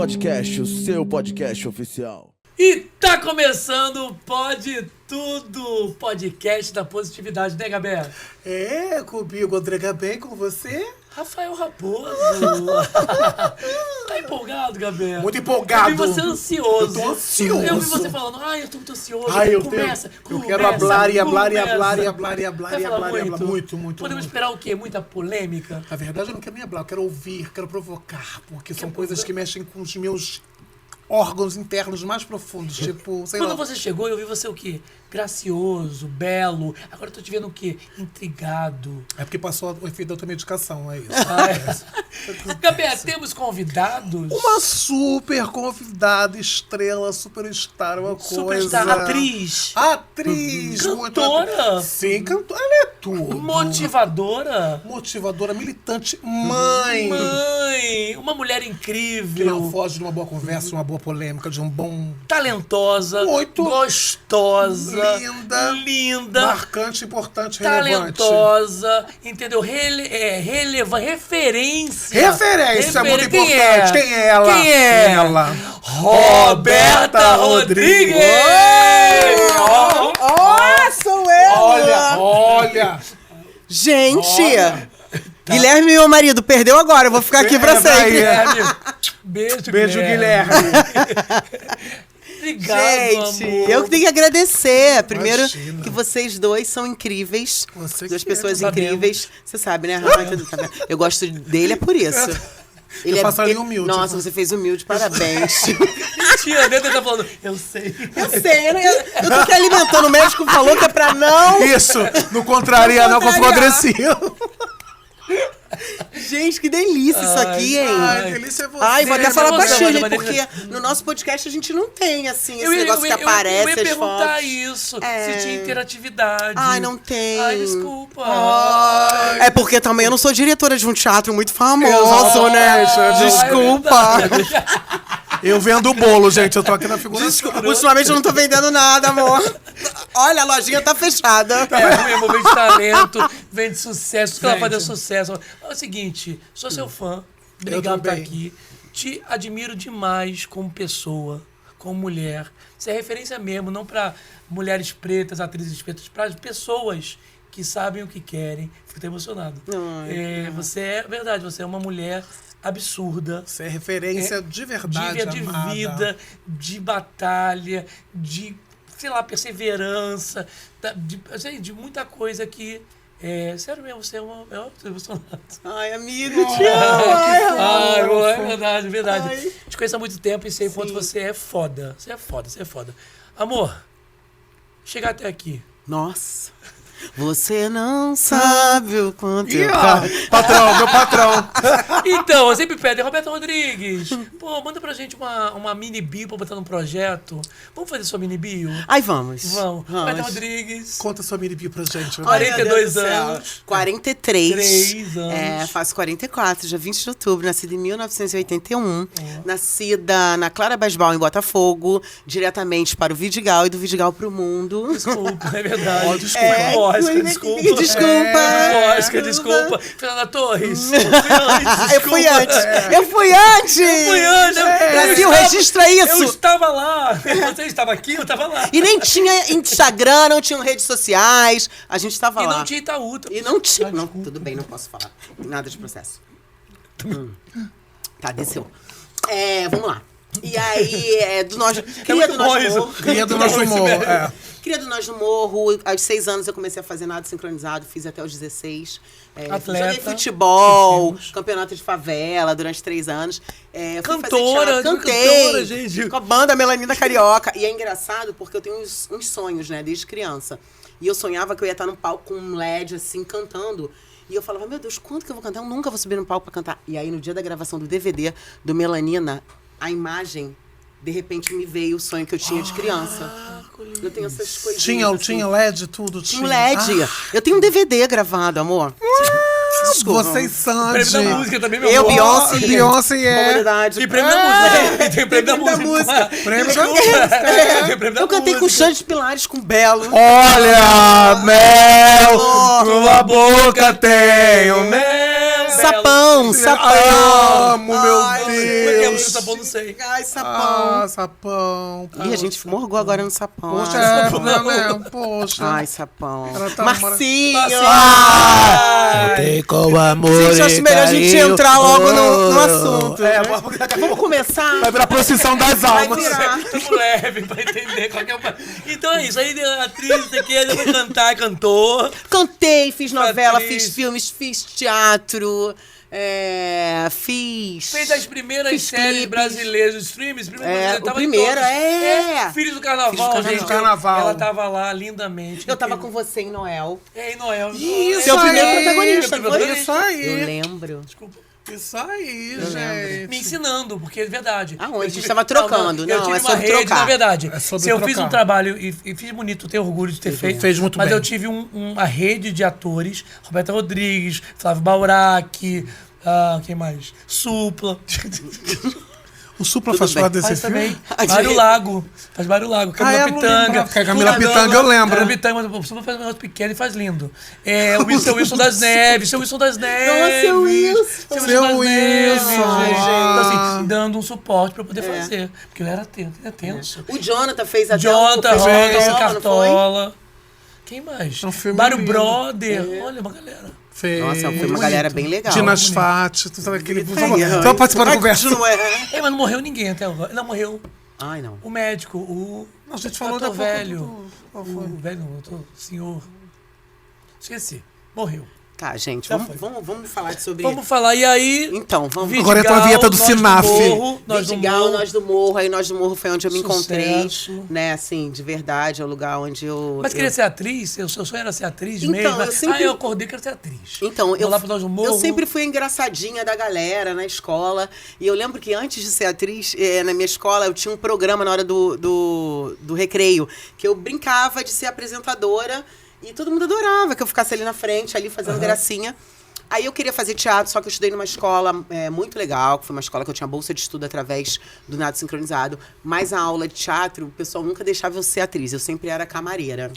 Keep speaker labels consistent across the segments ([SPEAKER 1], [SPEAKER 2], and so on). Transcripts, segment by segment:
[SPEAKER 1] Podcast, o seu podcast oficial.
[SPEAKER 2] E tá começando o Pode Tudo, podcast da positividade, né, Gabé?
[SPEAKER 3] É, comigo, André Gabé, com você?
[SPEAKER 2] Rafael Raposo. Tá empolgado, Gabé?
[SPEAKER 3] Muito empolgado.
[SPEAKER 2] Eu vi você ansioso.
[SPEAKER 3] Eu tô ansioso.
[SPEAKER 2] Eu vi você falando, eu tô muito ansioso.
[SPEAKER 3] Eu quero hablar. Muito.
[SPEAKER 2] Podemos esperar o quê? Muita polêmica?
[SPEAKER 3] Na verdade, eu não quero nem hablar, eu quero ouvir, quero provocar, porque são coisas que mexem com os meus órgãos internos mais profundos, tipo, sei
[SPEAKER 2] Quando
[SPEAKER 3] lá.
[SPEAKER 2] você chegou, eu vi você o quê? Gracioso, belo. Agora eu tô te vendo o quê? Intrigado.
[SPEAKER 3] É porque passou o efeito da outra medicação, é isso.
[SPEAKER 2] Gabé, temos convidados?
[SPEAKER 3] Uma super convidada, estrela, superstar, uma
[SPEAKER 2] Superstar,
[SPEAKER 3] coisa...
[SPEAKER 2] atriz.
[SPEAKER 3] Atriz.
[SPEAKER 2] Cantora.
[SPEAKER 3] Sim, cantora. Ela é tudo.
[SPEAKER 2] Motivadora.
[SPEAKER 3] Motivadora, militante, mãe.
[SPEAKER 2] Mãe. Uma mulher
[SPEAKER 3] Que não
[SPEAKER 2] incrível.
[SPEAKER 3] foge de uma boa conversa, de uma boa polêmica, de um bom...
[SPEAKER 2] Talentosa.
[SPEAKER 3] Muito.
[SPEAKER 2] Gostosa.
[SPEAKER 3] Linda. Marcante, importante, relevante.
[SPEAKER 2] Talentosa. Entendeu? Relevante. Referência.
[SPEAKER 3] Referência, muito
[SPEAKER 2] Quem
[SPEAKER 3] importante. Quem é ela?
[SPEAKER 2] Quem é?
[SPEAKER 3] Ela.
[SPEAKER 2] Roberta Rodrigues!
[SPEAKER 4] Sou eu!
[SPEAKER 3] Olha.
[SPEAKER 4] Gente! Guilherme, meu marido, perdeu agora. Eu vou ficar aqui pra sempre.
[SPEAKER 2] Guilherme. Beijo,
[SPEAKER 3] Guilherme.
[SPEAKER 2] Obrigado,
[SPEAKER 4] Gente,
[SPEAKER 2] amor.
[SPEAKER 4] eu que tenho que agradecer. Primeiro,
[SPEAKER 3] Imagina.
[SPEAKER 4] que vocês dois são incríveis.
[SPEAKER 3] Você
[SPEAKER 4] Duas
[SPEAKER 3] que
[SPEAKER 4] pessoas
[SPEAKER 2] é,
[SPEAKER 4] incríveis. Você sabe, né, Rafa? Tá vendo? Eu gosto dele, é por isso.
[SPEAKER 3] Eu faço ali humilde.
[SPEAKER 4] Nossa, você fez humilde, parabéns.
[SPEAKER 2] Mentira, dentro ele tá falando, eu sei.
[SPEAKER 4] Eu sei, né? Eu tô aqui alimentando. O médico falou que é pra não...
[SPEAKER 3] Isso, não contraria não, que eu fico agressivo.
[SPEAKER 4] Gente, que delícia isso aqui, hein?
[SPEAKER 3] Ai, delícia é você.
[SPEAKER 4] Ai, vou até falar
[SPEAKER 2] Delícia,
[SPEAKER 4] baixinho,
[SPEAKER 2] mas
[SPEAKER 4] gente,
[SPEAKER 2] delícia.
[SPEAKER 4] porque no nosso podcast a gente não tem, assim, esse
[SPEAKER 2] Eu
[SPEAKER 4] negócio que aparece,
[SPEAKER 2] eu ia
[SPEAKER 4] as
[SPEAKER 2] perguntar
[SPEAKER 4] fotos.
[SPEAKER 2] isso,
[SPEAKER 4] É.
[SPEAKER 2] se tinha interatividade.
[SPEAKER 4] Ai, não tem.
[SPEAKER 2] Ai, desculpa.
[SPEAKER 4] É porque também eu não sou diretora de um teatro muito famoso,
[SPEAKER 3] Exato,
[SPEAKER 4] né?
[SPEAKER 3] é
[SPEAKER 4] Desculpa.
[SPEAKER 3] Eu vendo o bolo, gente. Eu tô aqui na figuração.
[SPEAKER 4] Ultimamente eu não tô vendendo nada, amor. Olha, a lojinha tá fechada.
[SPEAKER 2] É mesmo, vem de talento, vem de sucesso, tudo que ela
[SPEAKER 3] Vende.
[SPEAKER 2] fazer sucesso. É o seguinte, sou seu fã, obrigado por estar
[SPEAKER 3] também.
[SPEAKER 2] aqui. Te admiro demais como pessoa, como mulher. Você é referência mesmo, não para mulheres pretas, atrizes pretas, para pessoas que sabem o que querem. Fico até emocionado. Você é, verdade, você é uma mulher absurda.
[SPEAKER 3] Você é referência de verdade,
[SPEAKER 2] de
[SPEAKER 3] amada.
[SPEAKER 2] vida, de batalha, de, sei lá, perseverança, de muita coisa que... sério mesmo, você é uma... Eu tô emocionado.
[SPEAKER 4] Ai, amigo, te amo. Ai,
[SPEAKER 2] Ai, é verdade.
[SPEAKER 4] Ai.
[SPEAKER 2] Te conheço há muito tempo e sei o quanto você é foda. Você é foda. Amor, chegar até aqui.
[SPEAKER 4] Nossa. Você não sabe o quanto
[SPEAKER 3] Ih,
[SPEAKER 4] eu...
[SPEAKER 3] ó, patrão, meu patrão.
[SPEAKER 2] Então, eu sempre peço, Roberto Rodrigues, pô, manda pra gente uma mini bio pra botar num projeto. Vamos fazer sua mini bio?
[SPEAKER 4] Ai, vamos.
[SPEAKER 2] Vamos. Roberto Rodrigues,
[SPEAKER 3] Conta sua mini bio pra gente.
[SPEAKER 2] Olha,
[SPEAKER 4] Ai, meu
[SPEAKER 2] 42
[SPEAKER 4] Deus do céu.
[SPEAKER 2] anos.
[SPEAKER 4] 43.
[SPEAKER 2] 3 anos.
[SPEAKER 4] Faço 44, dia 20 de outubro, nascida em 1981. Nascida na Clara Basbal, em Botafogo, diretamente para o Vidigal e do Vidigal para o mundo.
[SPEAKER 2] Desculpa, é verdade.
[SPEAKER 3] Ó, desculpa.
[SPEAKER 2] Oscar, desculpa. Oscar, desculpa. Fernanda Torres.
[SPEAKER 4] Eu fui antes. Eu fui antes. Brasil, registra
[SPEAKER 2] Eu
[SPEAKER 4] isso.
[SPEAKER 2] estava lá. Você estava aqui, eu estava lá.
[SPEAKER 4] E nem tinha Instagram, não tinha redes sociais. A gente estava
[SPEAKER 2] E
[SPEAKER 4] lá.
[SPEAKER 2] não tinha Itaú.
[SPEAKER 4] E não tinha. Não, tudo bem, não posso falar. Nada de processo. Tá, desceu. Vamos lá. E aí, do Nós. Cria do Nós do Morro.
[SPEAKER 3] Cria do nosso humor.
[SPEAKER 4] Cria do Nós do Morro. Aos 6 anos eu comecei a fazer nado sincronizado, fiz até os 16.
[SPEAKER 2] Atleta.
[SPEAKER 4] Joguei futebol, campeonato de favela durante 3 anos. Fui fazer teatro, cantei.
[SPEAKER 2] Cantora, gente.
[SPEAKER 4] Com a banda Melanina Carioca. E é engraçado porque eu tenho uns sonhos, né, desde criança. E eu sonhava que eu ia estar num palco com um LED, assim, cantando. E eu falava, meu Deus, quanto que eu vou cantar? Eu nunca vou subir num palco pra cantar. E aí, no dia da gravação do DVD do Melanina, a imagem, de repente, me veio o sonho que eu tinha de criança. Eu tenho essas coisinhas.
[SPEAKER 3] Tinha LED, tudo?
[SPEAKER 4] Tinha um LED. Eu tenho um DVD gravado, amor. Desculpa.
[SPEAKER 3] Vocês são
[SPEAKER 2] Prêmio da música também, meu
[SPEAKER 4] Eu,
[SPEAKER 2] amor.
[SPEAKER 4] Beyoncé.
[SPEAKER 3] Beyoncé é.
[SPEAKER 4] Comunidade.
[SPEAKER 2] E prêmio da música. E tem prêmio da música.
[SPEAKER 3] Prêmio da
[SPEAKER 2] Tem prêmio da
[SPEAKER 4] Eu cantei com
[SPEAKER 2] música.
[SPEAKER 4] Xande Pilares, com Belo.
[SPEAKER 3] Olha, mel, tua boca tem o mel.
[SPEAKER 4] sapão, sapão.
[SPEAKER 3] Amo, meu
[SPEAKER 4] Ai,
[SPEAKER 2] Como é que é o
[SPEAKER 3] Deus.
[SPEAKER 2] sapão? Não sei.
[SPEAKER 4] Ai, sapão.
[SPEAKER 3] Sapão.
[SPEAKER 4] Ih, a gente morgou agora no sapão.
[SPEAKER 3] Poxa,
[SPEAKER 4] Ai,
[SPEAKER 3] é, né? Poxa.
[SPEAKER 4] Ai, sapão.
[SPEAKER 3] Ela tá
[SPEAKER 4] Marcinho.
[SPEAKER 1] Tem como amor.
[SPEAKER 4] Gente, eu acho melhor a gente entrar logo no assunto.
[SPEAKER 3] É,
[SPEAKER 4] Vamos começar?
[SPEAKER 3] vai virar procissão das
[SPEAKER 4] Vai
[SPEAKER 3] almas.
[SPEAKER 4] virar.
[SPEAKER 2] Tamo leve pra entender qual que é o... Então é isso, aí atriz, não sei o que, depois cantar, cantor.
[SPEAKER 4] Cantei, fiz novela,
[SPEAKER 2] Atriz.
[SPEAKER 4] fiz filmes, fiz teatro, fiz...
[SPEAKER 2] Fez as primeiras
[SPEAKER 4] Fiz
[SPEAKER 2] séries
[SPEAKER 4] clipes.
[SPEAKER 2] brasileiras, os streams,
[SPEAKER 4] O
[SPEAKER 2] tava
[SPEAKER 4] primeiro,
[SPEAKER 2] em todos. Filhos do
[SPEAKER 4] Filhos do
[SPEAKER 2] Carnaval,
[SPEAKER 4] Carnaval.
[SPEAKER 2] gente.
[SPEAKER 3] Carnaval.
[SPEAKER 2] Ela tava lá lindamente.
[SPEAKER 4] Eu tava com você em Noel.
[SPEAKER 2] É, em Noel.
[SPEAKER 3] Isso
[SPEAKER 4] Seu primeiro
[SPEAKER 3] aí,
[SPEAKER 4] protagonista,
[SPEAKER 2] meu
[SPEAKER 4] foi?
[SPEAKER 2] protagonista.
[SPEAKER 3] Isso aí.
[SPEAKER 4] Eu lembro.
[SPEAKER 2] Desculpa.
[SPEAKER 3] Isso aí,
[SPEAKER 4] lembro.
[SPEAKER 3] gente.
[SPEAKER 2] Me ensinando, porque é verdade.
[SPEAKER 4] Aonde?
[SPEAKER 2] Eu
[SPEAKER 4] A gente tava trocando.
[SPEAKER 2] eu
[SPEAKER 4] Não,
[SPEAKER 2] tive
[SPEAKER 4] é
[SPEAKER 2] uma
[SPEAKER 4] sobre
[SPEAKER 2] rede,
[SPEAKER 4] trocar.
[SPEAKER 2] na verdade.
[SPEAKER 3] É sobre
[SPEAKER 2] se eu fiz
[SPEAKER 3] trocar.
[SPEAKER 2] um trabalho e fiz bonito, tenho orgulho de ter feito.
[SPEAKER 3] Fez muito
[SPEAKER 2] mas
[SPEAKER 3] bem.
[SPEAKER 2] eu tive uma rede de atores, Roberta Rodrigues, Flávio Baurac, quem mais? Supla.
[SPEAKER 3] O Supla
[SPEAKER 4] Tudo
[SPEAKER 3] faz
[SPEAKER 4] bem.
[SPEAKER 3] parte desse
[SPEAKER 2] Faz
[SPEAKER 3] filme?
[SPEAKER 2] também. Mário Lago. Faz Mário Lago. Camila
[SPEAKER 3] eu não
[SPEAKER 2] Pitanga.
[SPEAKER 3] lembrava. Camila Pitanga eu lembro.
[SPEAKER 2] Camila Pitanga, mas o Supla faz um negócio pequeno e faz lindo. O seu Wilson das Neves. Seu Wilson das Neves.
[SPEAKER 4] seu Wilson.
[SPEAKER 2] Seu
[SPEAKER 3] Seu
[SPEAKER 2] das Neves,
[SPEAKER 3] Wilson.
[SPEAKER 2] gente. Então,
[SPEAKER 3] Ah.
[SPEAKER 2] assim, dando um suporte pra eu poder fazer. Porque ele era tenso. Ele é tenso.
[SPEAKER 4] O Jonathan fez até
[SPEAKER 2] Jonathan,
[SPEAKER 4] fez
[SPEAKER 2] Rosa,
[SPEAKER 4] não foi?
[SPEAKER 2] Cartola. Quem mais?
[SPEAKER 3] É um filme
[SPEAKER 2] Mário
[SPEAKER 3] lindo.
[SPEAKER 2] Brother. Olha, uma galera.
[SPEAKER 3] Fez.
[SPEAKER 4] Nossa, foi uma galera bem legal.
[SPEAKER 3] Dinas Fati, tu sabe aquele...
[SPEAKER 4] Ai,
[SPEAKER 3] Você vai participar da
[SPEAKER 4] ai,
[SPEAKER 3] conversa?
[SPEAKER 4] Não é?
[SPEAKER 2] Mas não morreu ninguém até agora. Não, morreu
[SPEAKER 4] Ai, não.
[SPEAKER 2] o médico, o...
[SPEAKER 3] Não, a gente falou
[SPEAKER 2] ator
[SPEAKER 3] da pouco
[SPEAKER 2] velho.
[SPEAKER 3] do- qual foi?
[SPEAKER 2] O velho, não, o senhor. Esqueci. Morreu.
[SPEAKER 4] Tá, gente,
[SPEAKER 2] Já
[SPEAKER 4] vamos falar sobre...
[SPEAKER 2] Vamos falar. E aí...
[SPEAKER 4] Então, vamos...
[SPEAKER 2] Vidigal,
[SPEAKER 3] Agora entra a vinheta do
[SPEAKER 2] Nós
[SPEAKER 3] Sinaf.
[SPEAKER 2] Morro, Nós do
[SPEAKER 4] Vidigal,
[SPEAKER 2] Morro.
[SPEAKER 4] Nós do Morro. Aí Nós do Morro foi onde eu me encontrei.
[SPEAKER 2] Sucesso.
[SPEAKER 4] Né, assim, de verdade, é o lugar onde eu...
[SPEAKER 2] Mas queria ser atriz? O seu sonho era ser atriz
[SPEAKER 4] Então,
[SPEAKER 2] mesmo?
[SPEAKER 4] eu sempre-
[SPEAKER 2] Eu acordei que quero ser atriz.
[SPEAKER 4] Então,
[SPEAKER 2] Vou lá pro Nós do Morro.
[SPEAKER 4] eu sempre fui a engraçadinha da galera na escola. E eu lembro que antes de ser atriz, na minha escola, eu tinha um programa na hora do recreio, que eu brincava de ser apresentadora e todo mundo adorava que eu ficasse ali na frente, ali fazendo gracinha. Aí eu queria fazer teatro, só que eu estudei numa escola muito legal, que foi uma escola que eu tinha bolsa de estudo através do Nado Sincronizado. Mas a aula de teatro, o pessoal nunca deixava eu ser atriz, eu sempre era camareira.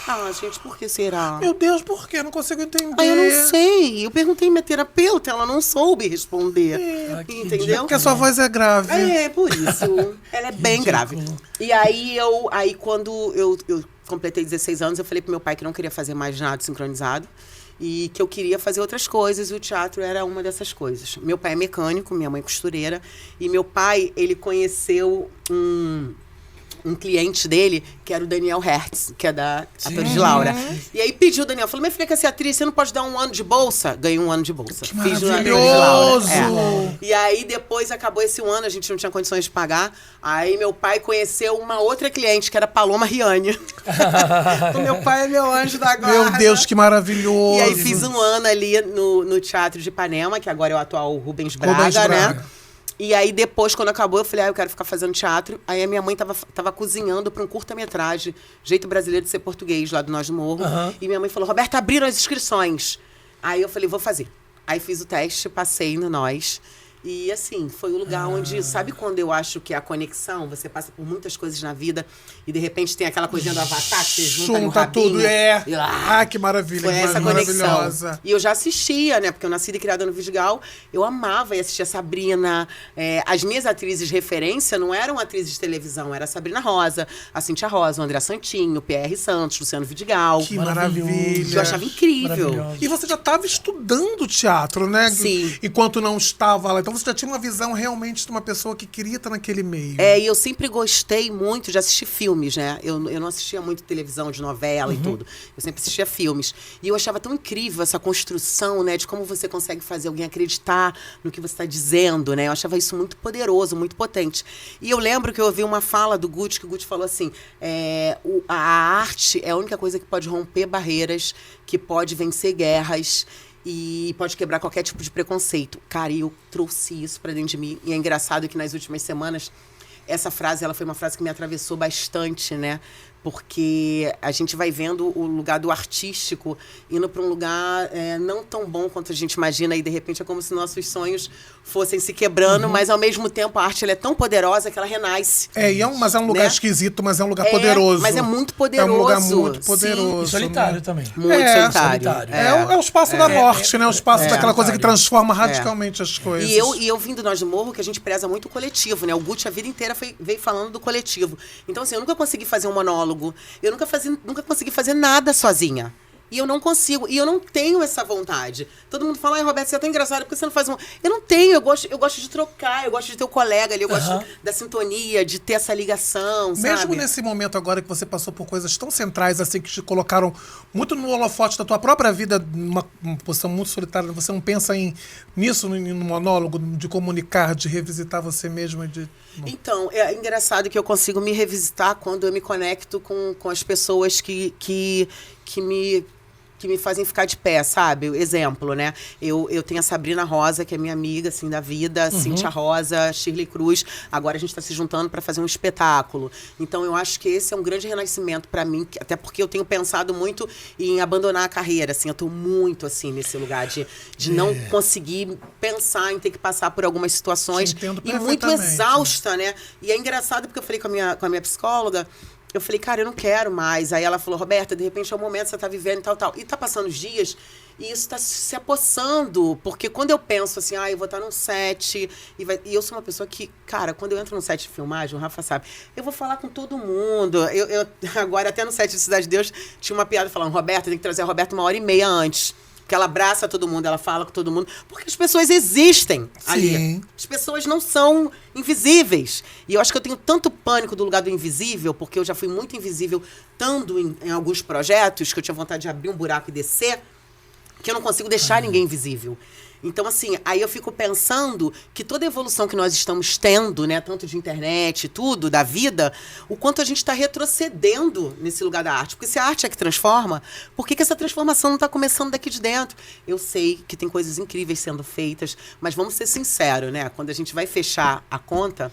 [SPEAKER 4] Ah, gente, por que será?
[SPEAKER 3] Meu Deus, por quê? Eu não consigo entender.
[SPEAKER 4] Ah, eu não sei. Eu perguntei minha terapeuta, ela não soube responder.
[SPEAKER 2] que
[SPEAKER 4] Entendeu?
[SPEAKER 3] Porque a sua voz é grave.
[SPEAKER 4] É, por isso. Ela é bem grave. E aí, quando eu completei 16 anos, eu falei pro meu pai que não queria fazer mais nada sincronizado. E que eu queria fazer outras coisas, e o teatro era uma dessas coisas. Meu pai é mecânico, minha mãe é costureira. E meu pai, ele conheceu um cliente dele, que era o Daniel Hertz, que é da Atores de Laura. E aí pediu o Daniel, falou, minha filha quer ser atriz, você não pode dar um ano de bolsa? Ganhei um ano de bolsa.
[SPEAKER 3] Que
[SPEAKER 4] Fiz no Atores de
[SPEAKER 3] maravilhoso!
[SPEAKER 4] Laura. E aí depois acabou esse um ano, a gente não tinha condições de pagar. Aí meu pai conheceu uma outra cliente, que era Paloma Riane. O meu pai é meu anjo da guarda.
[SPEAKER 3] Meu Deus, que maravilhoso.
[SPEAKER 4] E aí fiz um ano ali no Teatro de Ipanema, que agora é o atual Rubens Braga,
[SPEAKER 3] Rubens Braga.
[SPEAKER 4] né? E aí depois, quando acabou, eu falei, eu quero ficar fazendo teatro. Aí a minha mãe tava cozinhando para um curta-metragem, Jeito Brasileiro de Ser Português, lá do Nós do Morro. E minha mãe falou, Roberta, abriram as inscrições. Aí eu falei, vou fazer. Aí fiz o teste, passei no Nós. E assim, foi o lugar onde, sabe quando eu acho que é a conexão? Você passa por muitas coisas na vida e de repente tem aquela coisinha do avatar que você junta no rabinho.
[SPEAKER 3] tudo,
[SPEAKER 4] E lá,
[SPEAKER 3] Ah, que maravilha,
[SPEAKER 4] foi
[SPEAKER 3] que
[SPEAKER 4] essa conexão.
[SPEAKER 3] maravilhosa.
[SPEAKER 4] E eu já assistia, né? Porque eu nasci e criada no Vidigal. Eu amava e assistia a Sabrina. As minhas atrizes de referência não eram atrizes de televisão. Era a Sabrina Rosa, a Cintia Rosa, o André Santinho, o PR Santos, Luciano Vidigal.
[SPEAKER 3] Que
[SPEAKER 2] Maravilhoso.
[SPEAKER 3] maravilha.
[SPEAKER 4] Eu achava incrível.
[SPEAKER 2] Maravilhoso.
[SPEAKER 3] E você já estava estudando teatro, né?
[SPEAKER 4] Sim.
[SPEAKER 3] Enquanto não estava lá. Então você já tinha uma visão realmente de uma pessoa que queria estar naquele meio.
[SPEAKER 4] E eu sempre gostei muito de assistir filmes, né? Eu não assistia muito televisão, de novela e tudo. Eu sempre assistia filmes. E eu achava tão incrível essa construção, né? De como você consegue fazer alguém acreditar no que você está dizendo, né? Eu achava isso muito poderoso, muito potente. E eu lembro que eu ouvi uma fala do Gucci, que o Gucci falou assim, a arte é a única coisa que pode romper barreiras, que pode vencer guerras, e pode quebrar qualquer tipo de preconceito. Cara, e eu trouxe isso pra dentro de mim. E é engraçado que nas últimas semanas, essa frase, ela foi uma frase que me atravessou bastante, né? Porque a gente vai vendo o lugar do artístico indo para um lugar não tão bom quanto a gente imagina. E, de repente, é como se nossos sonhos fossem se quebrando, mas ao mesmo tempo a arte ela é tão poderosa que ela renasce.
[SPEAKER 3] Mas é um lugar
[SPEAKER 4] Né?
[SPEAKER 3] esquisito, mas é um lugar poderoso.
[SPEAKER 4] Mas é muito poderoso.
[SPEAKER 3] É um lugar muito
[SPEAKER 4] Sim.
[SPEAKER 3] poderoso.
[SPEAKER 2] E solitário também.
[SPEAKER 4] Muito solitário.
[SPEAKER 3] É o espaço da morte, né? O espaço daquela coisa que
[SPEAKER 2] solitário.
[SPEAKER 3] transforma radicalmente as coisas.
[SPEAKER 4] E eu vim do Nós de Morro, que a gente preza muito o coletivo, né? O Gucci a vida inteira veio falando do coletivo. Então, assim, eu nunca consegui fazer um monólogo. Eu nunca consegui fazer nada sozinha. E eu não consigo. E eu não tenho essa vontade. Todo mundo fala, ai, Roberto, você é tão engraçado, por que você não faz um... Eu não tenho. Eu gosto de trocar. Eu gosto de ter o colega ali. Eu gosto da sintonia, de ter essa ligação,
[SPEAKER 3] Mesmo
[SPEAKER 4] sabe?
[SPEAKER 3] nesse momento agora que você passou por coisas tão centrais, assim, que te colocaram muito no holofote da tua própria vida, numa posição muito solitária, você não pensa nisso, no monólogo, de comunicar, de revisitar você mesma?
[SPEAKER 4] Então, é engraçado que eu consigo me revisitar quando eu me conecto com as pessoas que me fazem ficar de pé, sabe? Exemplo, né? Eu tenho a Sabrina Rosa, que é minha amiga, assim, da vida, Cíntia Rosa, Shirley Cruz. Agora a gente está se juntando para fazer um espetáculo. Então, eu acho que esse é um grande renascimento para mim, até porque eu tenho pensado muito em abandonar a carreira, assim. Eu tô muito, assim, nesse lugar de não conseguir pensar em ter que passar por algumas situações.
[SPEAKER 3] Te entendo
[SPEAKER 4] E muito
[SPEAKER 3] perfeitamente.
[SPEAKER 4] exausta, né? E é engraçado porque eu falei com a minha psicóloga. Eu falei, cara, eu não quero mais. Aí ela falou, Roberta, de repente é o momento que você tá vivendo e tal. E tá passando os dias e isso tá se apossando. Porque quando eu penso assim, eu vou estar num set. E eu sou uma pessoa que, cara, quando eu entro num set de filmagem, o Rafa sabe, eu vou falar com todo mundo. Eu agora, até no set de Cidade de Deus, tinha uma piada falando, Roberta, tem que trazer a Roberta 1h30 antes. Porque ela abraça todo mundo, ela fala com todo mundo. Porque as pessoas existem ali. As pessoas não são invisíveis. E eu acho que eu tenho tanto pânico do lugar do invisível, porque eu já fui muito invisível, estando em alguns projetos, que eu tinha vontade de abrir um buraco e descer, que eu não consigo deixar ninguém invisível. Então, assim, aí eu fico pensando que toda a evolução que nós estamos tendo, né, tanto de internet, tudo, da vida, o quanto a gente está retrocedendo nesse lugar da arte. Porque se a arte é que transforma, por que essa transformação não está começando daqui de dentro? Eu sei que tem coisas incríveis sendo feitas, mas vamos ser sinceros, né? Quando a gente vai fechar a conta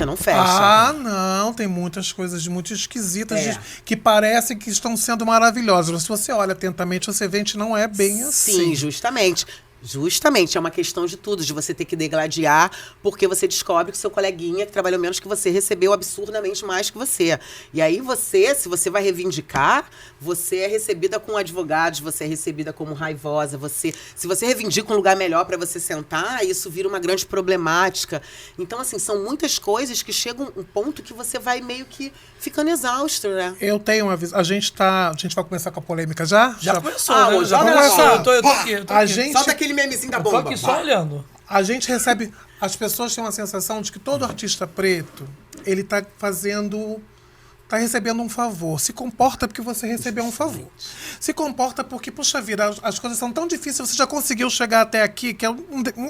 [SPEAKER 4] não fecha.
[SPEAKER 3] Não, tem muitas coisas muito esquisitas que parecem que estão sendo maravilhosas. Mas se você olha atentamente, você vê que não é bem assim.
[SPEAKER 4] Sim, justamente. Justamente, é uma questão de tudo, de você ter que degladiar, porque você descobre que seu coleguinha, que trabalhou menos que você, recebeu absurdamente mais que você. E aí você, se você vai reivindicar, você é recebida com advogados, você é recebida como raivosa, se você reivindica um lugar melhor para você sentar, isso vira uma grande problemática. Então, assim, são muitas coisas que chegam um ponto que você vai meio que ficando exausto, né?
[SPEAKER 3] Eu tenho uma visão. A gente vai começar com a polêmica já?
[SPEAKER 2] Já começou,
[SPEAKER 4] Ah,
[SPEAKER 2] né?
[SPEAKER 4] hoje
[SPEAKER 2] Já
[SPEAKER 4] olha
[SPEAKER 2] começou.
[SPEAKER 4] só.
[SPEAKER 2] Eu tô aqui.
[SPEAKER 3] A gente,
[SPEAKER 4] Solta aquele memezinho da
[SPEAKER 2] Eu tô
[SPEAKER 4] bomba.
[SPEAKER 2] aqui só olhando.
[SPEAKER 3] a gente recebe... As pessoas têm uma sensação de que todo artista preto, ele tá recebendo um favor. Se comporta porque você recebeu um favor. Se comporta porque, puxa vida, as coisas são tão difíceis, você já conseguiu chegar até aqui, que é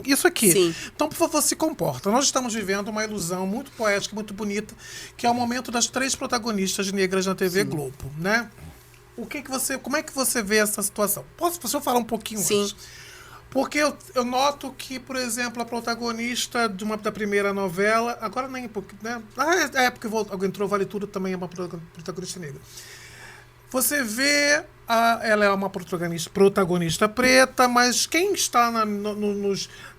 [SPEAKER 3] isso aqui.
[SPEAKER 4] Sim.
[SPEAKER 3] Então, por favor, se comporta. Nós estamos vivendo uma ilusão muito poética, muito bonita, que é o momento das 3 protagonistas negras na TV Globo, né? Como é que você vê essa situação? Posso eu falar um pouquinho
[SPEAKER 4] Sim.
[SPEAKER 3] antes? Porque eu noto que, por exemplo, a protagonista da primeira novela, agora nem porque, né? Porque entrou Vale Tudo também é uma protagonista negra. Você vê, ela é uma protagonista preta, mas quem está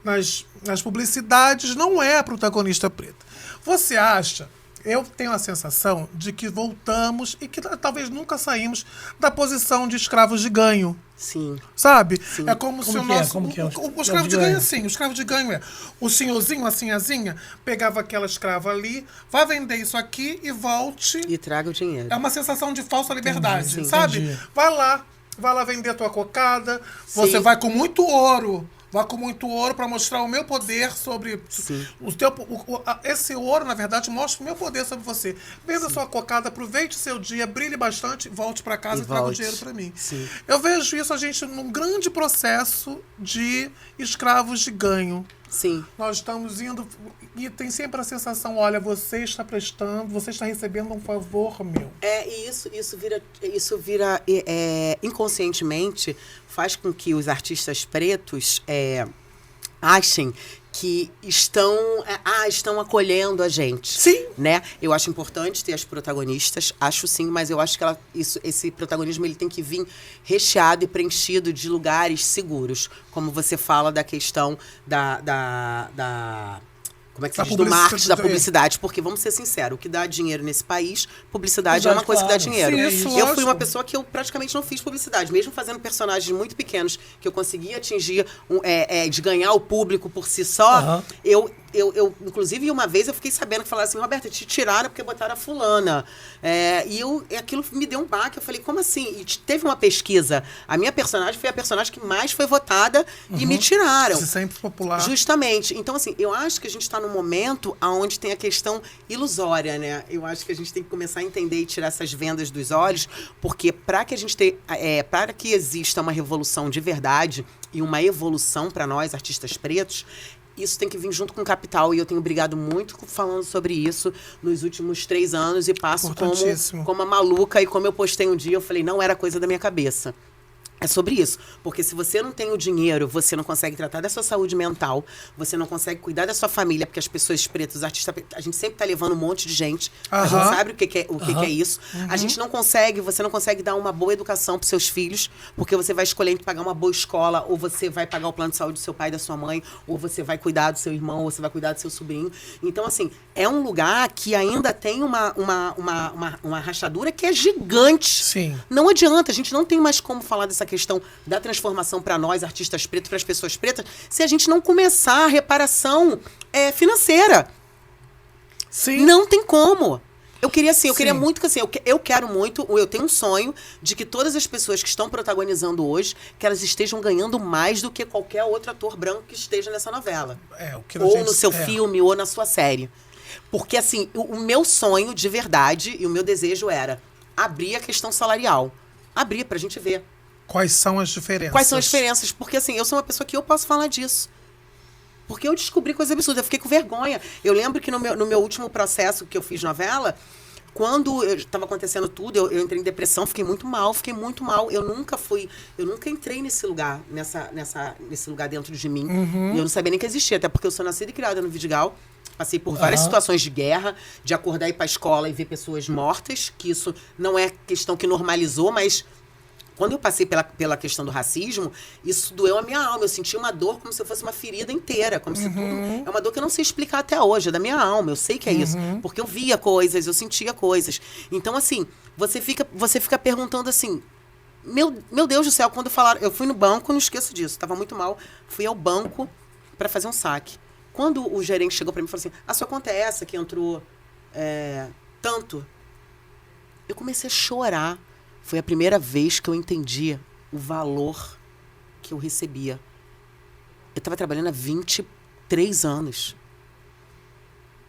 [SPEAKER 3] nas publicidades não é a protagonista preta. Você acha... Eu tenho a sensação de que voltamos e que talvez nunca saímos da posição de escravos de ganho.
[SPEAKER 4] Sim.
[SPEAKER 3] Sabe?
[SPEAKER 4] Sim.
[SPEAKER 3] É como se o
[SPEAKER 2] que é?
[SPEAKER 3] nosso...
[SPEAKER 2] Como que é o
[SPEAKER 3] O escravo de ganho é assim. O escravo de ganho é... O senhorzinho, a sinhazinha, pegava aquela escrava ali, vai vender isso aqui e volte...
[SPEAKER 4] E traga o dinheiro.
[SPEAKER 3] É uma sensação de falsa liberdade,
[SPEAKER 2] sim,
[SPEAKER 3] sabe?
[SPEAKER 2] entendi.
[SPEAKER 3] Vai lá vender a tua cocada, você
[SPEAKER 4] Sim.
[SPEAKER 3] vai com muito ouro... Vá com muito ouro para mostrar o meu poder sobre... Esse ouro, na verdade, mostra o meu poder sobre você. Venda sua cocada, aproveite seu dia, brilhe bastante, volte para casa e traga o
[SPEAKER 4] volte.
[SPEAKER 3] dinheiro para mim.
[SPEAKER 4] Sim.
[SPEAKER 3] Eu vejo isso, a gente, num grande processo de escravos de ganho.
[SPEAKER 4] Sim.
[SPEAKER 3] Nós estamos indo... E tem sempre a sensação, olha, você está recebendo um favor meu.
[SPEAKER 4] E isso vira inconscientemente, faz com que os artistas pretos achem que estão acolhendo a gente.
[SPEAKER 3] Sim.
[SPEAKER 4] Né? Eu acho importante ter as protagonistas, acho sim, mas eu acho que esse protagonismo ele tem que vir recheado e preenchido de lugares seguros. Como você fala da questão como é que se diz? Do marketing, da publicidade. Porque, vamos ser sinceros, o que dá dinheiro nesse país, publicidade é uma coisa que dá dinheiro.
[SPEAKER 3] Sim,
[SPEAKER 4] eu fui uma pessoa que eu praticamente não fiz publicidade. Mesmo fazendo personagens muito pequenos, que eu conseguia atingir, de ganhar o público por si só, eu, inclusive, uma vez eu fiquei sabendo que falaram assim, Roberta, te tiraram porque botaram a fulana. Aquilo me deu um baque. Eu falei, como assim? E teve uma pesquisa. A minha personagem foi a personagem que mais foi votada e me tiraram.
[SPEAKER 3] Você sempre popular.
[SPEAKER 4] Justamente. Então, assim, eu acho que a gente está num momento onde tem a questão ilusória, né? Eu acho que a gente tem que começar a entender e tirar essas vendas dos olhos, porque para que para que exista uma revolução de verdade e uma evolução para nós, artistas pretos, isso tem que vir junto com o capital, e eu tenho brigado muito falando sobre isso nos últimos 3 anos, e passo como a maluca, e como eu postei um dia, eu falei, não era coisa da minha cabeça. É sobre isso. Porque se você não tem o dinheiro, você não consegue tratar da sua saúde mental, você não consegue cuidar da sua família, porque as pessoas pretas, os artistas pretos, a gente sempre tá levando um monte de gente, a gente sabe o que é isso. A gente não consegue, você não consegue dar uma boa educação pros seus filhos, porque você vai escolher entre pagar uma boa escola, ou você vai pagar o plano de saúde do seu pai e da sua mãe, ou você vai cuidar do seu irmão, ou você vai cuidar do seu sobrinho. Então, assim, é um lugar que ainda tem uma rachadura que é gigante.
[SPEAKER 3] Sim.
[SPEAKER 4] Não adianta, a gente não tem mais como falar dessa questão da transformação para nós, artistas pretos, para as pessoas pretas, se a gente não começar a reparação financeira.
[SPEAKER 3] Sim.
[SPEAKER 4] Não tem como. Eu queria muito que eu tenho um sonho de que todas as pessoas que estão protagonizando hoje, que elas estejam ganhando mais do que qualquer outro ator branco que esteja nessa novela. Ou no seu filme, ou na sua série. Porque, assim, o meu sonho de verdade e o meu desejo era abrir a questão salarial. Abrir pra gente ver.
[SPEAKER 3] Quais são as diferenças?
[SPEAKER 4] Quais são as diferenças? Porque, assim, eu sou uma pessoa que eu posso falar disso. Porque eu descobri coisas absurdas. Eu fiquei com vergonha. Eu lembro que no meu último processo que eu fiz novela, quando estava acontecendo tudo, eu entrei em depressão, fiquei muito mal. Eu nunca entrei nesse lugar, nesse lugar dentro de mim. E eu não sabia nem que existia, até porque eu sou nascida e criada no Vidigal. Passei por várias situações de guerra, de acordar e ir pra escola e ver pessoas mortas, que isso não é questão que normalizou, mas quando eu passei pela questão do racismo, isso doeu a minha alma. Eu senti uma dor como se fosse uma ferida inteira. Como se tudo... É uma dor que eu não sei explicar até hoje, é da minha alma. Eu sei que é isso. Porque eu via coisas, eu sentia coisas. Então, assim, você fica perguntando assim, meu Deus do céu, quando falaram... Eu fui no banco, não esqueço disso, estava muito mal. Fui ao banco para fazer um saque. Quando o gerente chegou para mim e falou assim, a sua conta é essa que entrou tanto? Eu comecei a chorar. Foi a primeira vez que eu entendi o valor que eu recebia. Eu estava trabalhando há 23 anos.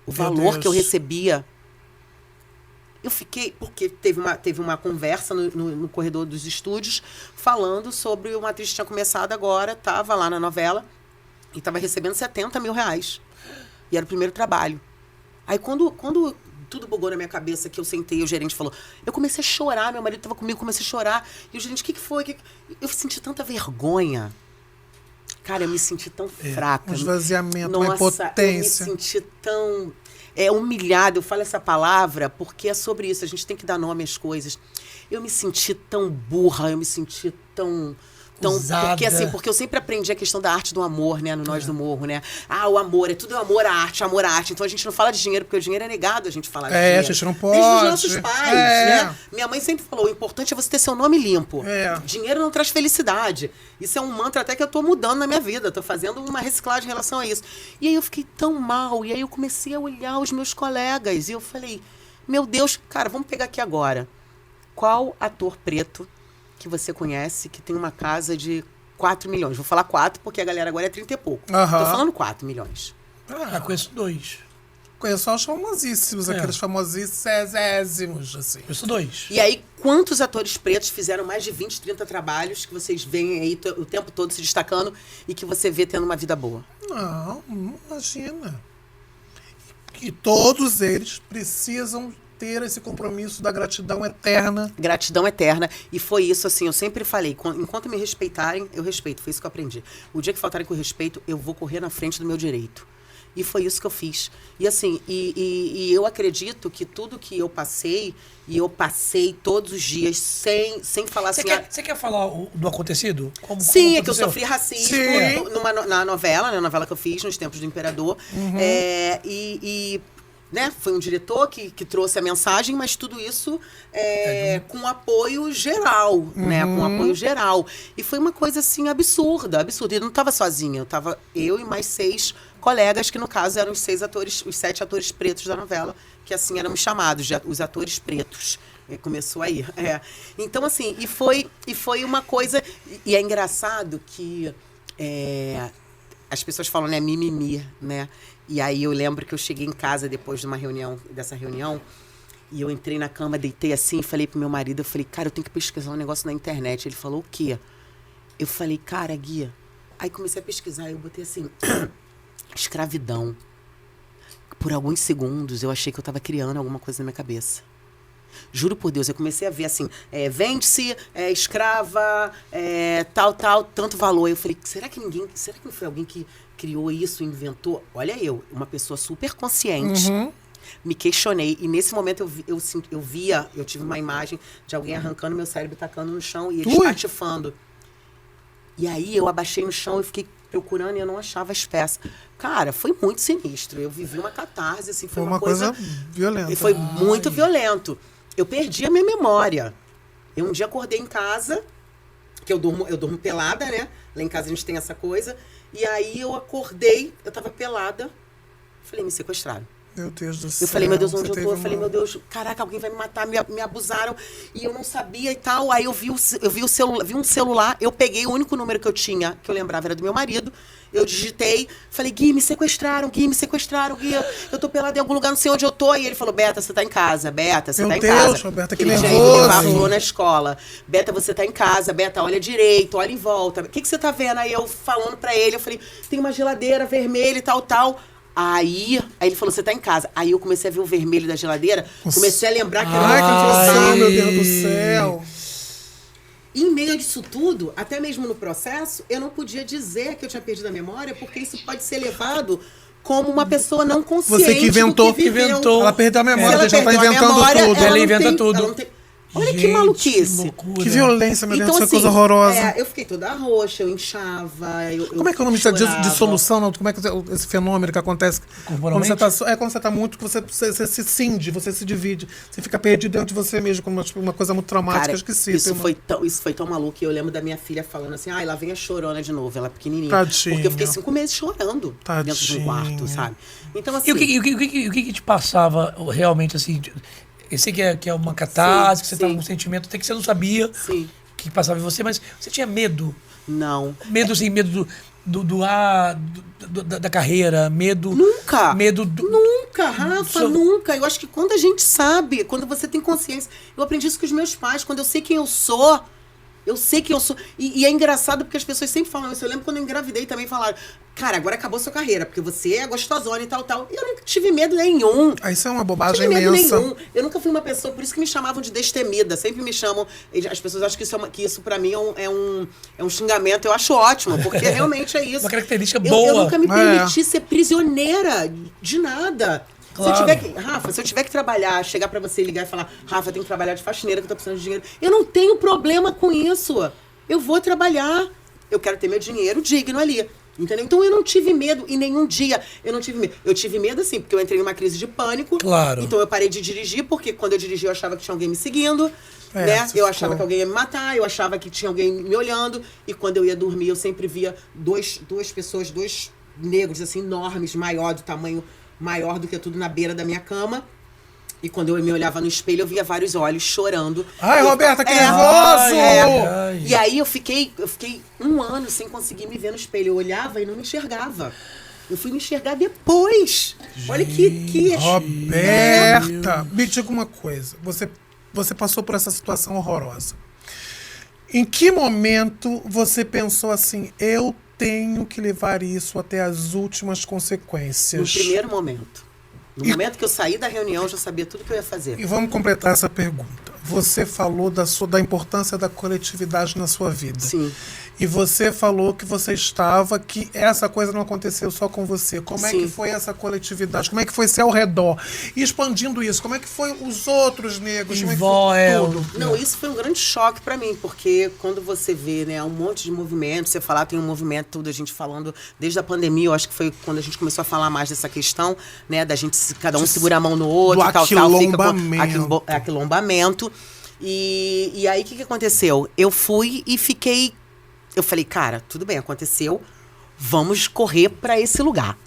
[SPEAKER 4] O valor que eu recebia. Eu fiquei... Porque teve uma conversa no corredor dos estúdios falando sobre uma atriz que tinha começado agora, estava lá na novela e estava recebendo 70 mil reais. E era o primeiro trabalho. Aí quando tudo bugou na minha cabeça, que eu sentei, o gerente falou, eu comecei a chorar, meu marido estava comigo, comecei a chorar, e o gerente, o que foi? Eu senti tanta vergonha. Cara, eu me senti tão fraca.
[SPEAKER 3] Um esvaziamento,
[SPEAKER 4] nossa,
[SPEAKER 3] uma impotência.
[SPEAKER 4] Eu me senti tão humilhada, eu falo essa palavra porque é sobre isso, a gente tem que dar nome às coisas. Eu me senti tão burra, eu me senti tão porque eu sempre aprendi a questão da arte do amor, né, no Nós do Morro, né? O amor, tudo é amor à arte, amor à arte. Então a gente não fala de dinheiro, porque o dinheiro é negado a gente falar de dinheiro.
[SPEAKER 3] A gente não pode.
[SPEAKER 4] Desde os nossos pais, né? Minha mãe sempre falou, o importante é você ter seu nome limpo. Dinheiro não traz felicidade. Isso é um mantra até que eu tô mudando na minha vida, tô fazendo uma reciclagem em relação a isso. E aí eu fiquei tão mal, e aí eu comecei a olhar os meus colegas, e eu falei, meu Deus, cara, vamos pegar aqui agora. Qual ator preto que você conhece, que tem uma casa de 4 milhões. Vou falar 4, porque a galera agora é 30 e pouco. Tô falando 4 milhões.
[SPEAKER 2] Conheço 2.
[SPEAKER 3] Conheço só os famosíssimos, aqueles famosíssimos, assim.
[SPEAKER 2] Conheço 2.
[SPEAKER 4] E aí, quantos atores pretos fizeram mais de 20, 30 trabalhos que vocês veem aí o tempo todo se destacando e que você vê tendo uma vida boa?
[SPEAKER 3] Não imagina. E todos eles precisam ter esse compromisso da gratidão eterna.
[SPEAKER 4] Gratidão eterna. E foi isso, assim, eu sempre falei, enquanto me respeitarem, eu respeito. Foi isso que eu aprendi. O dia que faltarem com respeito, eu vou correr na frente do meu direito. E foi isso que eu fiz. E assim, e eu acredito que tudo que eu passei, e eu passei todos os dias sem falar assim...
[SPEAKER 2] Você quer falar do acontecido?
[SPEAKER 4] Sim,
[SPEAKER 2] como
[SPEAKER 4] é que eu
[SPEAKER 2] aconteceu?
[SPEAKER 4] sofri racismo
[SPEAKER 3] Sim.
[SPEAKER 4] na novela, né, na novela que eu fiz, nos Tempos do Imperador. Né, foi um diretor que trouxe a mensagem, mas tudo isso com apoio geral, né? Com apoio geral. E foi uma coisa, assim, absurda. E eu não estava sozinha, eu e mais 6 colegas, que no caso eram os 7 atores pretos da novela, que assim éramos chamados, os atores pretos. Começou aí. Então, assim, e foi uma coisa... E é engraçado que as pessoas falam, né, mimimi, né? E aí eu lembro que eu cheguei em casa depois dessa reunião, e eu entrei na cama, deitei assim, e falei pro meu marido, eu falei, cara, eu tenho que pesquisar um negócio na internet. Ele falou, o quê? Eu falei, cara, Guia. Aí comecei a pesquisar, eu botei assim, escravidão. Por alguns segundos, eu achei que eu estava criando alguma coisa na minha cabeça. Juro por Deus, eu comecei a ver assim, vende-se, escrava, tal, tanto valor. Eu falei, será que não foi alguém que criou isso, inventou? Olha uma pessoa super consciente. Me questionei, e nesse momento eu tive uma imagem de alguém arrancando meu cérebro, tacando no chão e ele espatifando. E aí eu abaixei no chão e fiquei procurando e eu não achava as peças. Cara, foi muito sinistro. Eu vivi uma catarse, assim, foi uma coisa
[SPEAKER 3] violenta.
[SPEAKER 4] E foi muito violento. Eu perdi a minha memória. Eu um dia acordei em casa, que eu durmo pelada, né? Lá em casa a gente tem essa coisa. E aí eu acordei, eu tava pelada. Falei, me sequestraram.
[SPEAKER 3] Meu Deus do céu.
[SPEAKER 4] Eu falei, meu Deus, onde eu tô? Eu falei, meu Deus, caraca, alguém vai me matar, me abusaram. E eu não sabia e tal. Aí eu vi um celular, eu peguei o único número que eu tinha, que eu lembrava, era do meu marido. Eu digitei, falei, Gui, me sequestraram, Gui, eu tô pelada em algum lugar, não sei onde eu tô. E ele falou, Beta, você tá em casa, Beta, você tá em casa.
[SPEAKER 3] Meu Deus, Roberta, que
[SPEAKER 4] ele
[SPEAKER 3] nervoso.
[SPEAKER 4] Ele levar na escola. Beta, você tá em casa, Beta, olha direito, olha em volta. O que você tá vendo? Aí eu falando pra ele, eu falei, tem uma geladeira vermelha e tal. Aí ele falou, você tá em casa. Aí eu comecei a ver o vermelho da geladeira, comecei a lembrar que era
[SPEAKER 3] Ai, que
[SPEAKER 4] uma
[SPEAKER 3] emoção, meu Deus do céu.
[SPEAKER 4] E em meio disso tudo, até mesmo no processo, eu não podia dizer que eu tinha perdido a memória, porque isso pode ser levado como uma pessoa não consciente.
[SPEAKER 3] Você que inventou.
[SPEAKER 4] Do que viveu.
[SPEAKER 3] Ela perdeu a memória,
[SPEAKER 4] Se
[SPEAKER 3] já tá
[SPEAKER 4] perdeu a
[SPEAKER 3] inventando
[SPEAKER 4] memória,
[SPEAKER 3] tudo.
[SPEAKER 2] Ela inventa tudo.
[SPEAKER 4] ela não tem... Olha que
[SPEAKER 2] Gente,
[SPEAKER 4] maluquice.
[SPEAKER 2] que loucura.
[SPEAKER 3] Que violência, meu Deus,
[SPEAKER 4] Então,
[SPEAKER 3] isso é
[SPEAKER 4] assim,
[SPEAKER 3] coisa horrorosa.
[SPEAKER 4] eu fiquei toda roxa, eu inchava.
[SPEAKER 3] Como é que é o nome disso?
[SPEAKER 4] chorava.
[SPEAKER 3] Dissolução? Não? Como é que esse fenômeno que acontece? Quando
[SPEAKER 2] Corporalmente?
[SPEAKER 3] quando você tá muito, você se cinge, você se divide. Você fica perdido dentro de você mesmo, como uma coisa muito traumática.
[SPEAKER 4] Cara,
[SPEAKER 3] Esqueci.
[SPEAKER 4] isso foi tão maluco que eu lembro da minha filha falando assim, lá vem a chorona de novo, ela pequenininha.
[SPEAKER 3] Tadinha.
[SPEAKER 4] Porque eu fiquei 5 meses chorando dentro de um quarto, sabe? Então, assim...
[SPEAKER 2] E o que te passava realmente, assim... Eu sei que é uma catarse, que você tava com um sentimento, até que você não sabia que passava em você, mas você tinha medo?
[SPEAKER 4] Não.
[SPEAKER 2] Medo, assim, medo da carreira, medo...
[SPEAKER 4] Nunca!
[SPEAKER 2] Medo
[SPEAKER 4] Nunca, Rafa, nunca. Eu acho que quando a gente sabe, quando você tem consciência... Eu aprendi isso com os meus pais, quando eu sei quem eu sou... Eu sei que eu sou... E é engraçado porque as pessoas sempre falam isso. Eu lembro quando eu engravidei também falaram, cara, agora acabou sua carreira, porque você é gostosona e tal. E eu nunca tive medo nenhum.
[SPEAKER 3] Isso é uma
[SPEAKER 4] Não
[SPEAKER 3] bobagem
[SPEAKER 4] tive medo
[SPEAKER 3] imensa.
[SPEAKER 4] nenhum. Eu nunca fui uma pessoa, por isso que me chamavam de destemida. Sempre me chamam... As pessoas acham que isso pra mim é um xingamento. Eu acho ótimo, porque realmente é isso.
[SPEAKER 2] Uma característica
[SPEAKER 4] Eu
[SPEAKER 2] boa.
[SPEAKER 4] nunca me permiti ser prisioneira de nada.
[SPEAKER 2] Claro.
[SPEAKER 4] Se eu tiver que trabalhar, chegar pra você e ligar e falar, Rafa, eu tenho que trabalhar de faxineira que eu tô precisando de dinheiro. Eu não tenho problema com isso. Eu vou trabalhar. Eu quero ter meu dinheiro digno ali. Entendeu? Então eu não tive medo em nenhum dia. Eu não tive medo. Eu tive medo, assim, porque eu entrei numa crise de pânico.
[SPEAKER 2] Claro.
[SPEAKER 4] Então eu parei de dirigir, porque quando eu dirigi eu achava que tinha alguém me seguindo. Né? Eu achava que alguém ia me matar, eu achava que tinha alguém me olhando. E quando eu ia dormir, eu sempre via duas pessoas, dois negros, assim, enormes, do tamanho maior do que tudo na beira da minha cama. E quando eu me olhava no espelho, eu via vários olhos chorando.
[SPEAKER 3] Ai, Roberta, que nervoso!
[SPEAKER 2] Ai.
[SPEAKER 4] E aí eu fiquei 1 ano sem conseguir me ver no espelho. Eu olhava e não me enxergava. Eu fui me enxergar depois. Olha que
[SPEAKER 3] Roberta, me diga uma coisa. Você passou por essa situação horrorosa. Em que momento você pensou assim, eu tenho que levar isso até as últimas consequências?
[SPEAKER 4] No primeiro momento. No momento que eu saí da reunião, eu já sabia tudo que eu ia fazer.
[SPEAKER 3] E vamos completar essa pergunta. Você falou da importância da coletividade na sua vida.
[SPEAKER 4] Sim.
[SPEAKER 3] E você falou que você estava, que essa coisa não aconteceu só com você. Como é
[SPEAKER 4] Sim.
[SPEAKER 3] que foi essa coletividade? Como é que foi ser ao redor? E expandindo isso, como é que foi os outros negros? Como é que foi tudo?
[SPEAKER 4] Não, isso foi um grande choque pra mim, porque quando você vê, né, um monte de movimentos, você falar, tem um movimento, tudo a gente falando, desde a pandemia, eu acho que foi quando a gente começou a falar mais dessa questão, né, da gente, cada um segura a mão no outro,
[SPEAKER 3] do
[SPEAKER 4] tal,
[SPEAKER 3] aquilombamento.
[SPEAKER 4] aquilombamento. E aí, o que aconteceu? Eu fui e fiquei... Eu falei, cara, tudo bem, aconteceu, vamos correr pra esse lugar,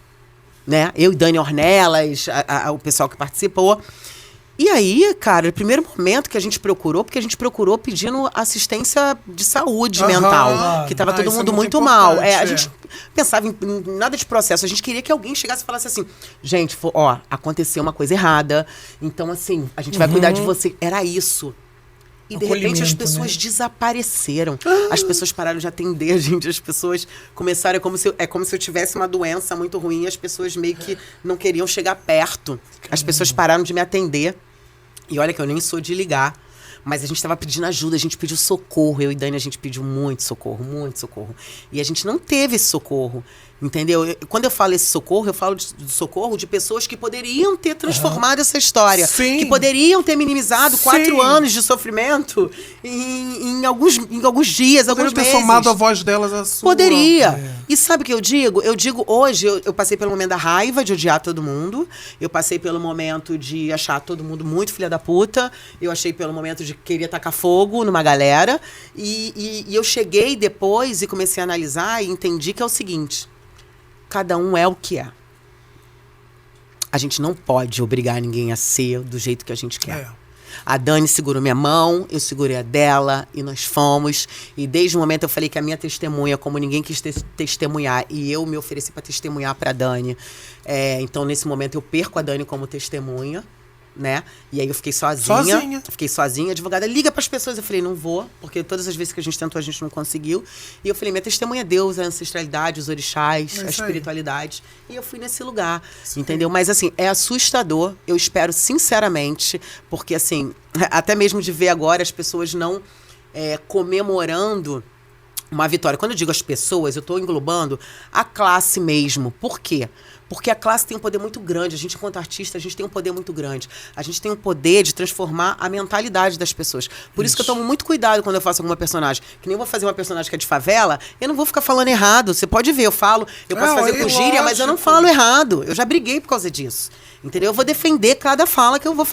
[SPEAKER 4] né? Eu e Dani Ornelas, o pessoal que participou. E aí, cara, o primeiro momento que a gente procurou, porque a gente procurou pedindo assistência de saúde mental, que tava todo
[SPEAKER 3] isso é
[SPEAKER 4] mundo muito mal. A gente pensava em nada de processo, a gente queria que alguém chegasse e falasse assim, gente, ó, aconteceu uma coisa errada, então assim, a gente vai cuidar de você. Era isso. E de repente as pessoas desapareceram. As pessoas pararam de atender a gente. As pessoas começaram... É como se eu tivesse uma doença muito ruim. As pessoas meio que não queriam chegar perto. As pessoas pararam de me atender. E olha que eu nem sou de ligar. Mas a gente estava pedindo ajuda, a gente pediu socorro. Eu e Dani, a gente pediu muito socorro, muito socorro. E a gente não teve esse socorro. Entendeu? Quando eu falo esse socorro, eu falo de socorro de pessoas que poderiam ter transformado essa história.
[SPEAKER 3] Sim.
[SPEAKER 4] Que poderiam ter minimizado
[SPEAKER 3] Sim.
[SPEAKER 4] 4 anos de sofrimento em alguns dias, alguns
[SPEAKER 3] Poderia ter
[SPEAKER 4] meses.
[SPEAKER 3] somado a voz delas a sua.
[SPEAKER 4] Poderia. E sabe o que eu digo? Eu digo hoje, eu passei pelo momento da raiva de odiar todo mundo. Eu passei pelo momento de achar todo mundo muito filha da puta. Eu achei pelo momento de querer tacar fogo numa galera. E eu cheguei depois e comecei a analisar e entendi que é o seguinte. Cada um é o que é. A gente não pode obrigar ninguém a ser do jeito que a gente quer. A Dani segurou minha mão, eu segurei a dela e nós fomos. E desde o momento eu falei que a minha testemunha, como ninguém quis testemunhar, e eu me ofereci para testemunhar para Dani. Então, nesse momento, eu perco a Dani como testemunha. Né? E aí eu fiquei sozinha. Fiquei sozinha. A advogada liga pras pessoas. Eu falei, não vou, porque todas as vezes que a gente tentou, a gente não conseguiu. E eu falei, minha testemunha é Deus, a ancestralidade, os orixás, a espiritualidade. E eu fui nesse lugar, entendeu? Mas assim, é assustador. Eu espero sinceramente, porque assim, até mesmo de ver agora as pessoas não comemorando uma vitória. Quando eu digo as pessoas, eu estou englobando a classe mesmo. Por quê? Porque a classe tem um poder muito grande. A gente, enquanto artista, a gente tem um poder muito grande. A gente tem um poder de transformar a mentalidade das pessoas. Por isso que eu tomo muito cuidado quando eu faço alguma personagem. Que nem eu vou fazer uma personagem que é de favela, eu não vou ficar falando errado. Você pode ver, eu posso fazer com gíria, mas eu não falo errado. Eu já briguei por causa disso. Entendeu? Eu vou defender cada fala que eu vou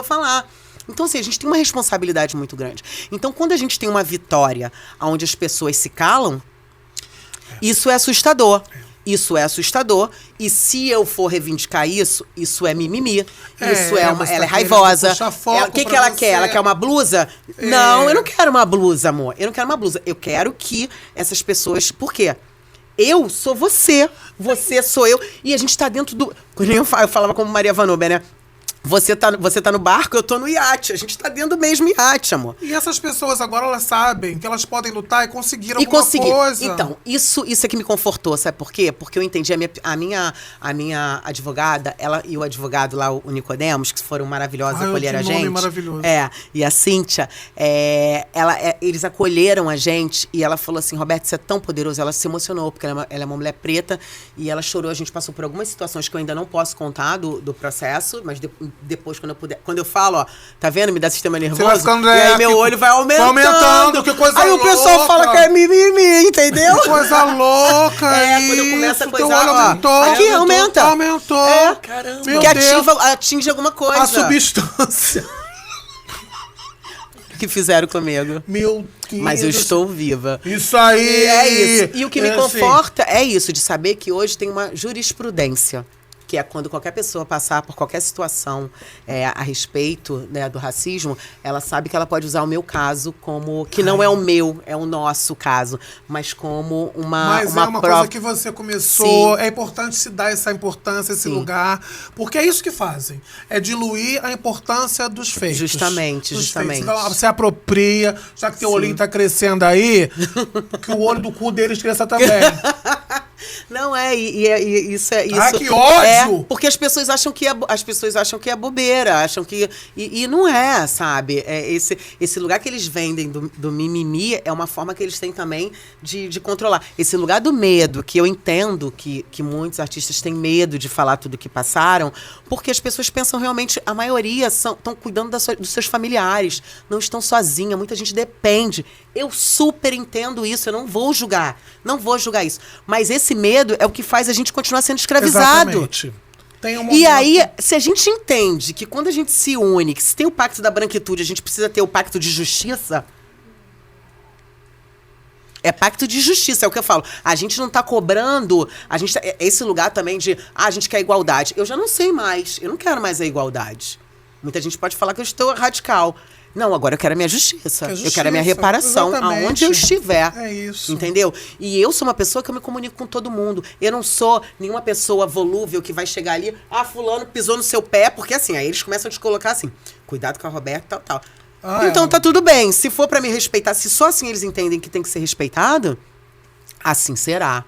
[SPEAKER 4] falar. Então, assim, a gente tem uma responsabilidade muito grande. Então, quando a gente tem uma vitória onde as pessoas se calam, isso é assustador. Isso é assustador. E se eu for reivindicar isso, isso é mimimi. Isso ela é raivosa. O que ela quer? Ela quer uma blusa? Não, eu não quero uma blusa, amor. Eu não quero uma blusa. Eu quero que essas pessoas... Por quê? Eu sou você. Você sou eu. E a gente tá dentro do... Eu falava como Maria Vanuber, né? Você tá no barco, eu tô no iate. A gente tá dentro do mesmo iate, amor.
[SPEAKER 3] E essas pessoas agora, elas sabem que elas podem lutar e conseguir alguma coisa.
[SPEAKER 4] Então, isso é que me confortou, sabe por quê? Porque eu entendi, a minha advogada, ela e o advogado lá, o Nicodemos, que foram maravilhosos, acolheram a gente.
[SPEAKER 3] Nome maravilhoso.
[SPEAKER 4] E a Cíntia, eles acolheram a gente e ela falou assim, Roberto, você é tão poderoso. Ela se emocionou, porque ela é uma mulher preta e ela chorou. A gente passou por algumas situações que eu ainda não posso contar do processo, mas depois, quando eu puder. Quando eu falo, ó, tá vendo? Me dá sistema nervoso.
[SPEAKER 3] Vai ficando,
[SPEAKER 4] e aí meu olho vai aumentando.
[SPEAKER 3] Vai aumentando, que coisa
[SPEAKER 4] aí
[SPEAKER 3] louca.
[SPEAKER 4] O pessoal fala que é mimimi, entendeu?
[SPEAKER 3] Que coisa louca.
[SPEAKER 4] Quando eu começo a coisar,
[SPEAKER 3] olho aumentou.
[SPEAKER 4] Aqui, aumenta.
[SPEAKER 3] Aumentou.
[SPEAKER 2] Caramba.
[SPEAKER 3] Meu
[SPEAKER 4] Que
[SPEAKER 3] Deus.
[SPEAKER 4] atinge alguma coisa.
[SPEAKER 3] A substância.
[SPEAKER 4] Que fizeram comigo.
[SPEAKER 3] Meu Deus.
[SPEAKER 4] Mas eu estou viva.
[SPEAKER 3] Isso aí.
[SPEAKER 4] E é isso. E o que me
[SPEAKER 3] assim.
[SPEAKER 4] conforta é isso, de saber que hoje tem uma jurisprudência. Que é quando qualquer pessoa passar por qualquer situação a respeito, né, do racismo, ela sabe que ela pode usar o meu caso como... Que não é o meu, é o nosso caso. Mas como uma
[SPEAKER 3] Mas é uma
[SPEAKER 4] prova.
[SPEAKER 3] coisa que você começou.
[SPEAKER 4] Sim.
[SPEAKER 3] É importante se dar essa importância, esse
[SPEAKER 4] Sim.
[SPEAKER 3] lugar. Porque é isso que fazem. É diluir a importância dos feitos.
[SPEAKER 4] Justamente.
[SPEAKER 3] Feitos. Então, você apropria, já que teu olhinho tá crescendo aí, que o olho do cu deles cresça também.
[SPEAKER 4] Não isso é isso.
[SPEAKER 3] Ah, que ódio!
[SPEAKER 4] Porque as pessoas acham que é bobeira, acham que e não é, sabe? Esse lugar que eles vendem do mimimi é uma forma que eles têm também de controlar. Esse lugar do medo, que eu entendo que muitos artistas têm medo de falar tudo que passaram, porque as pessoas pensam realmente, a maioria estão cuidando dos seus familiares, não estão sozinhas, muita gente depende. Eu super entendo isso, eu não vou julgar isso. Mas esse medo é o que faz a gente continuar sendo escravizado.
[SPEAKER 3] Exatamente. Tem um
[SPEAKER 4] E
[SPEAKER 3] momento-
[SPEAKER 4] aí, se a gente entende que quando a gente se une, que se tem o pacto da branquitude, a gente precisa ter o pacto de justiça. É pacto de justiça, é o que eu falo. A gente não tá cobrando, esse lugar também de, a gente quer igualdade. Eu já não sei mais, eu não quero mais a igualdade. Muita gente pode falar que eu estou radical. Não, agora eu quero a minha justiça. Eu quero a minha reparação,
[SPEAKER 3] exatamente.
[SPEAKER 4] aonde eu estiver.
[SPEAKER 3] É isso.
[SPEAKER 4] Entendeu? E eu sou uma pessoa que eu me comunico com todo mundo. Eu não sou nenhuma pessoa volúvel que vai chegar ali, fulano pisou no seu pé, porque assim, aí eles começam a te colocar assim, cuidado com a Roberta, tal. Então tá tudo bem. Se for pra me respeitar, se só assim eles entendem que tem que ser respeitado, assim será.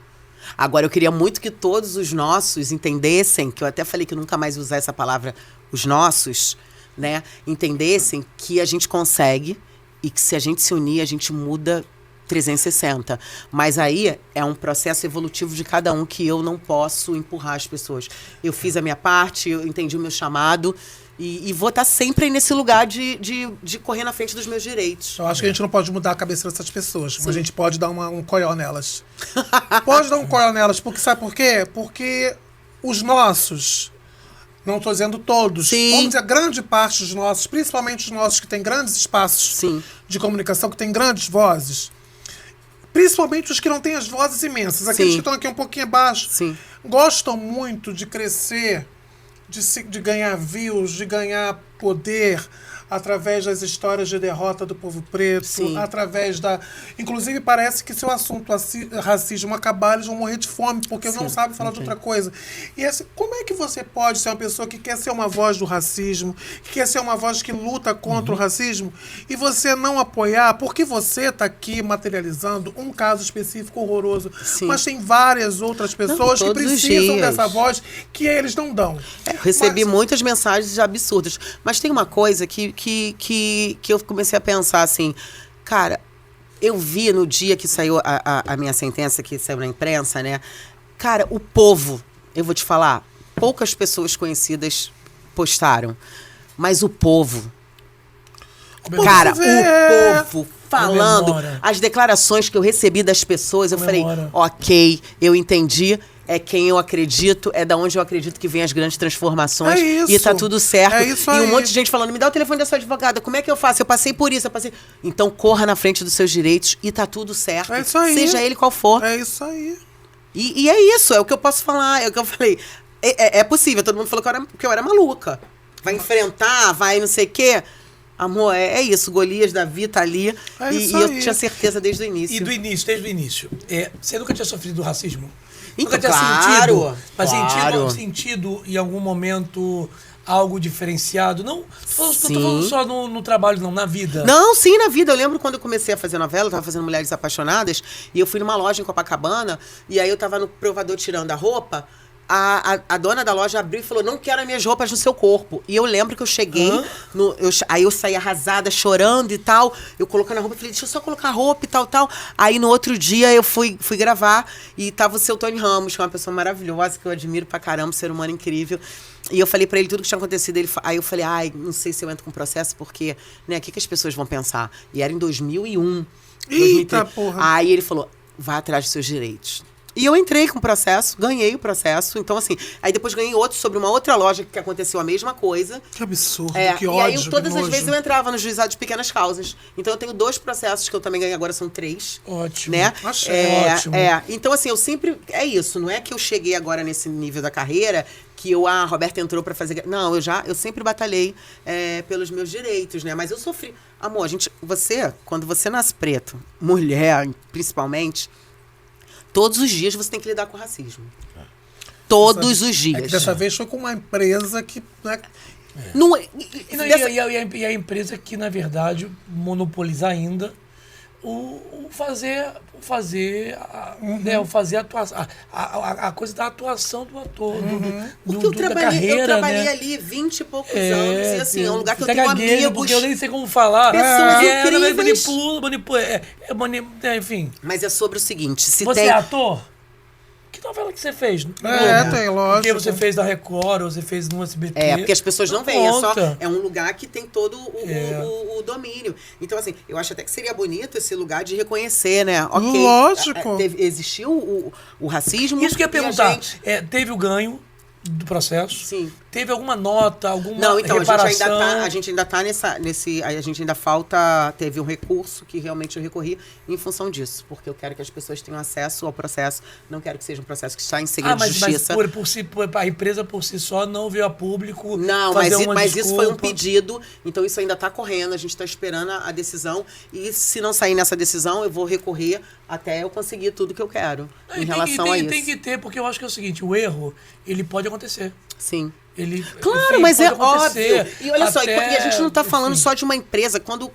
[SPEAKER 4] Agora, eu queria muito que todos os nossos entendessem, que eu até falei que nunca mais usar essa palavra, os nossos, né? Entendessem que a gente consegue e que se a gente se unir, a gente muda 360. Mas aí é um processo evolutivo de cada um que eu não posso empurrar as pessoas. Eu fiz a minha parte, eu entendi o meu chamado e vou estar sempre aí nesse lugar de correr na frente dos meus direitos.
[SPEAKER 3] Eu acho que a gente não pode mudar a cabeça dessas pessoas, mas a gente pode dar um coió nelas. Pode dar um coió nelas, porque sabe por quê? Porque os nossos, não estou dizendo todos,
[SPEAKER 4] Sim.
[SPEAKER 3] vamos dizer, grande parte dos nossos, principalmente os nossos que têm grandes espaços
[SPEAKER 4] Sim.
[SPEAKER 3] de comunicação, que têm grandes vozes, principalmente os que não têm as vozes imensas, aqueles
[SPEAKER 4] Sim.
[SPEAKER 3] que estão aqui um pouquinho abaixo,
[SPEAKER 4] Sim.
[SPEAKER 3] gostam muito de crescer, de ganhar views, de ganhar poder através das histórias de derrota do povo preto,
[SPEAKER 4] Sim.
[SPEAKER 3] através da... Inclusive, parece que se o assunto racismo acabar, eles vão morrer de fome, porque não sabem falar de outra coisa. E assim, como é que você pode ser uma pessoa que quer ser uma voz do racismo, que quer ser uma voz que luta contra o racismo, e você não apoiar, porque você está aqui materializando um caso específico horroroso,
[SPEAKER 4] Sim.
[SPEAKER 3] mas tem várias outras pessoas que
[SPEAKER 4] todos os
[SPEAKER 3] precisam
[SPEAKER 4] dias.
[SPEAKER 3] dessa voz que eles não dão.
[SPEAKER 4] Eu recebi
[SPEAKER 3] Mas-
[SPEAKER 4] muitas mensagens absurdas. Mas tem uma coisa que eu comecei a pensar assim, cara, eu vi no dia que saiu a minha sentença, que saiu na imprensa, né? Cara, o povo, eu vou te falar, poucas pessoas conhecidas postaram, mas o povo, cara, o povo falando,
[SPEAKER 2] Comemora.
[SPEAKER 4] as declarações que eu recebi das pessoas, eu falei,
[SPEAKER 2] Comemora.
[SPEAKER 4] ok, eu entendi, é quem eu acredito, é da onde eu acredito que vem as grandes transformações.
[SPEAKER 3] É isso.
[SPEAKER 4] E tá tudo certo.
[SPEAKER 3] É isso
[SPEAKER 4] e um
[SPEAKER 3] aí.
[SPEAKER 4] monte de gente falando, me dá o telefone da sua advogada, como é que eu faço? Eu passei por isso, Então corra na frente dos seus direitos e tá tudo certo.
[SPEAKER 3] É isso aí.
[SPEAKER 4] Seja ele qual for.
[SPEAKER 3] É isso aí.
[SPEAKER 4] E é isso, é o que eu posso falar, é o que eu falei. É possível, todo mundo falou que eu era maluca. Vai enfrentar, vai não sei o quê. Amor, é isso, Golias, Davi tá ali.
[SPEAKER 3] É
[SPEAKER 4] E
[SPEAKER 3] isso
[SPEAKER 4] eu
[SPEAKER 3] aí.
[SPEAKER 4] tinha certeza desde o início.
[SPEAKER 2] E do início, desde o início. Você nunca tinha sofrido racismo?
[SPEAKER 4] Então,
[SPEAKER 2] Nunca tinha
[SPEAKER 4] claro,
[SPEAKER 2] sentido? Mas
[SPEAKER 4] claro.
[SPEAKER 2] sentido em algum momento algo diferenciado? Não tô
[SPEAKER 4] Sim.
[SPEAKER 2] falando só no trabalho, não, na vida.
[SPEAKER 4] Não, sim, na vida. Eu lembro quando eu comecei a fazer novela, eu tava fazendo Mulheres Apaixonadas, e eu fui numa loja em Copacabana, e aí eu tava no provador tirando a roupa, a dona da loja abriu e falou, não quero as minhas roupas no seu corpo. E eu lembro que eu cheguei, aí eu saí arrasada, chorando e tal, eu colocando a roupa, falei, deixa eu só colocar a roupa e tal. Aí no outro dia eu fui gravar, e tava o seu Tony Ramos, que é uma pessoa maravilhosa, que eu admiro pra caramba, um ser humano incrível. E eu falei pra ele tudo que tinha acontecido. Aí eu falei, não sei se eu entro com processo, porque, né, o que as pessoas vão pensar? E era em 2001.
[SPEAKER 3] Eita,
[SPEAKER 4] 2003.
[SPEAKER 3] porra.
[SPEAKER 4] Aí ele falou, vá atrás dos seus direitos. E eu entrei com o processo, ganhei o processo. Então, assim, aí depois ganhei outro sobre uma outra loja que aconteceu a mesma coisa.
[SPEAKER 3] Que absurdo, que
[SPEAKER 4] E
[SPEAKER 3] ódio,
[SPEAKER 4] aí,
[SPEAKER 3] que
[SPEAKER 4] todas as
[SPEAKER 3] nojo.
[SPEAKER 4] vezes eu entrava no juizado de pequenas causas. Então, eu tenho 2 processos que eu também ganhei, agora são 3.
[SPEAKER 2] Ótimo.
[SPEAKER 4] Né?
[SPEAKER 3] Achei
[SPEAKER 2] ótimo.
[SPEAKER 4] Então, assim, eu sempre... É isso, não é que eu cheguei agora nesse nível da carreira que a Roberta entrou pra fazer... Não, eu sempre batalhei pelos meus direitos, né? Mas eu sofri... Amor, quando você nasce preto, mulher, principalmente... Todos os dias você tem que lidar com racismo. Todos os dias.
[SPEAKER 3] É que dessa vez foi com uma empresa que... Né,
[SPEAKER 4] Não,
[SPEAKER 2] E a empresa que, na verdade, monopoliza ainda fazer a atuação, a coisa da atuação do ator,
[SPEAKER 4] Porque eu
[SPEAKER 2] da
[SPEAKER 4] trabalhei,
[SPEAKER 2] carreira,
[SPEAKER 4] né? Ali 20 e poucos anos, e assim, é um lugar que eu tenho amigos.
[SPEAKER 2] Porque eu nem sei como falar.
[SPEAKER 4] Pessoas incríveis.
[SPEAKER 2] Enfim.
[SPEAKER 4] Mas é sobre o seguinte, se
[SPEAKER 2] Você
[SPEAKER 4] tem...
[SPEAKER 2] é ator? Que novela que você fez?
[SPEAKER 3] Tem, lógico.
[SPEAKER 2] Porque você fez da Record, ou você fez no SBT.
[SPEAKER 4] Porque as pessoas não veem,
[SPEAKER 2] conta.
[SPEAKER 4] é um lugar que tem todo o domínio. Então, assim, eu acho até que seria bonito esse lugar de reconhecer, né? Ok,
[SPEAKER 3] Lógico.
[SPEAKER 4] Existiu o racismo.
[SPEAKER 2] Isso que eu ia
[SPEAKER 4] e a
[SPEAKER 2] perguntar.
[SPEAKER 4] gente-
[SPEAKER 2] Teve o ganho do processo?
[SPEAKER 4] Sim.
[SPEAKER 2] Teve alguma nota, alguma
[SPEAKER 4] Não, então,
[SPEAKER 2] reparação?
[SPEAKER 4] a gente ainda tá nesse... A gente ainda falta... Teve um recurso que realmente eu recorri em função disso. Porque eu quero que as pessoas tenham acesso ao processo. Não quero que seja um processo que está em segredo de justiça.
[SPEAKER 2] Mas a empresa por si só não veio a público
[SPEAKER 4] Não,
[SPEAKER 2] fazer
[SPEAKER 4] mas,
[SPEAKER 2] uma
[SPEAKER 4] mas isso foi um
[SPEAKER 2] desculpa.
[SPEAKER 4] pedido, então isso ainda está correndo, a gente está esperando a decisão, e se não sair nessa decisão, eu vou recorrer até eu conseguir tudo que eu quero em relação a isso.
[SPEAKER 2] Tem que ter, porque eu acho que é o seguinte, o erro, ele pode acontecer.
[SPEAKER 4] Sim.
[SPEAKER 2] Enfim,
[SPEAKER 4] Claro, mas
[SPEAKER 2] pode
[SPEAKER 4] é
[SPEAKER 2] acontecer.
[SPEAKER 4] óbvio. E olha só, e a gente não está falando
[SPEAKER 2] enfim.
[SPEAKER 4] só de uma empresa. Quando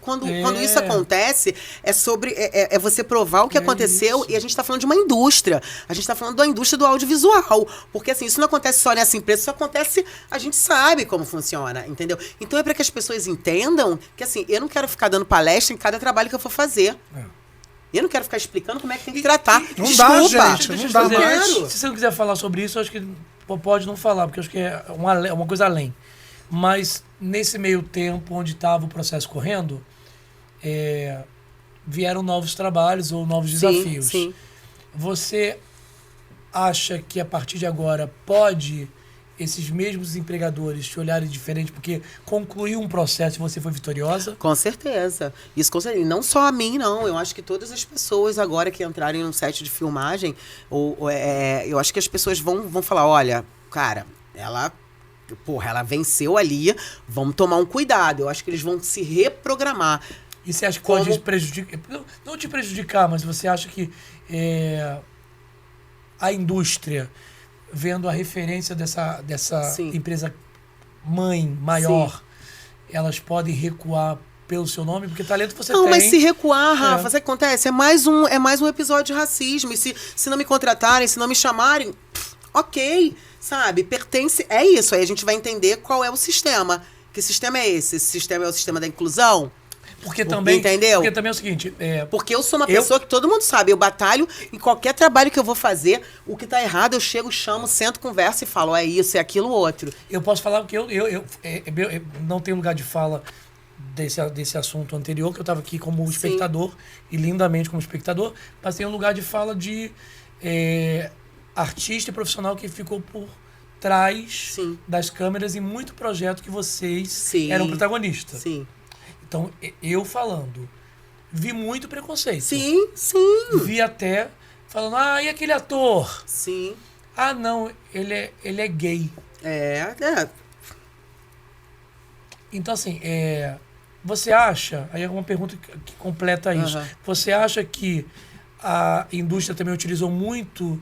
[SPEAKER 4] isso acontece, é sobre você provar o que aconteceu,
[SPEAKER 2] isso.
[SPEAKER 4] e a gente está falando de uma indústria. A gente está falando da indústria do audiovisual. Porque assim, isso não acontece só nessa empresa, isso acontece, a gente sabe como funciona, entendeu? Então é para que as pessoas entendam que assim, eu não quero ficar dando palestra em cada trabalho que eu for fazer. Eu não quero ficar explicando como é que tem que tratar.
[SPEAKER 3] Não
[SPEAKER 4] Desculpa.
[SPEAKER 3] dá, gente.
[SPEAKER 2] Deixa
[SPEAKER 3] Não
[SPEAKER 2] eu
[SPEAKER 3] dá
[SPEAKER 2] fazer-
[SPEAKER 3] mais.
[SPEAKER 2] Se você não quiser falar sobre isso, eu acho que pode não falar, porque eu acho que é uma coisa além. Mas nesse meio tempo onde estava o processo correndo, vieram novos trabalhos ou novos desafios.
[SPEAKER 4] Sim.
[SPEAKER 2] Você acha que a partir de agora pode esses mesmos empregadores te olharem diferente porque concluiu um processo e você foi vitoriosa?
[SPEAKER 4] Com certeza. Isso com certeza. E não só a mim, não. Eu acho que todas as pessoas agora que entrarem num set de filmagem, eu acho que as pessoas vão falar, olha, cara, ela venceu ali, vamos tomar um cuidado. Eu acho que eles vão se reprogramar.
[SPEAKER 2] E você acha que pode prejudicar? Não te prejudicar, mas você acha que a indústria, vendo a referência dessa
[SPEAKER 4] Sim.
[SPEAKER 2] empresa mãe maior, elas podem recuar pelo seu nome? Porque talento você
[SPEAKER 4] Não,
[SPEAKER 2] tem.
[SPEAKER 4] mas se recuar, Rafa, sabe o que acontece? É mais um episódio de racismo. E se não me contratarem, se não me chamarem, ok, sabe? Pertence. É isso. Aí a gente vai entender qual é o sistema. Que sistema é esse? Esse sistema é o sistema da inclusão?
[SPEAKER 2] Porque também,
[SPEAKER 4] entendeu?
[SPEAKER 2] Porque também é o seguinte...
[SPEAKER 4] Porque eu sou uma pessoa que todo mundo sabe, eu batalho em qualquer trabalho que eu vou fazer, o que tá errado eu chego, chamo, sento, converso e falo, é isso, é aquilo, outro.
[SPEAKER 2] Eu posso falar porque eu não tenho lugar de fala desse assunto anterior, que eu estava aqui como espectador, e lindamente como espectador, mas tem um lugar de fala de artista e profissional que ficou por trás das câmeras em muito projeto que vocês eram protagonistas.
[SPEAKER 4] Sim.
[SPEAKER 2] Então, eu falando, vi muito preconceito.
[SPEAKER 4] Sim.
[SPEAKER 2] Vi até falando, e aquele ator?
[SPEAKER 4] Sim.
[SPEAKER 2] Ah, não, ele é gay. Então, assim, você acha, aí é uma pergunta que completa isso, você acha que a indústria também utilizou muito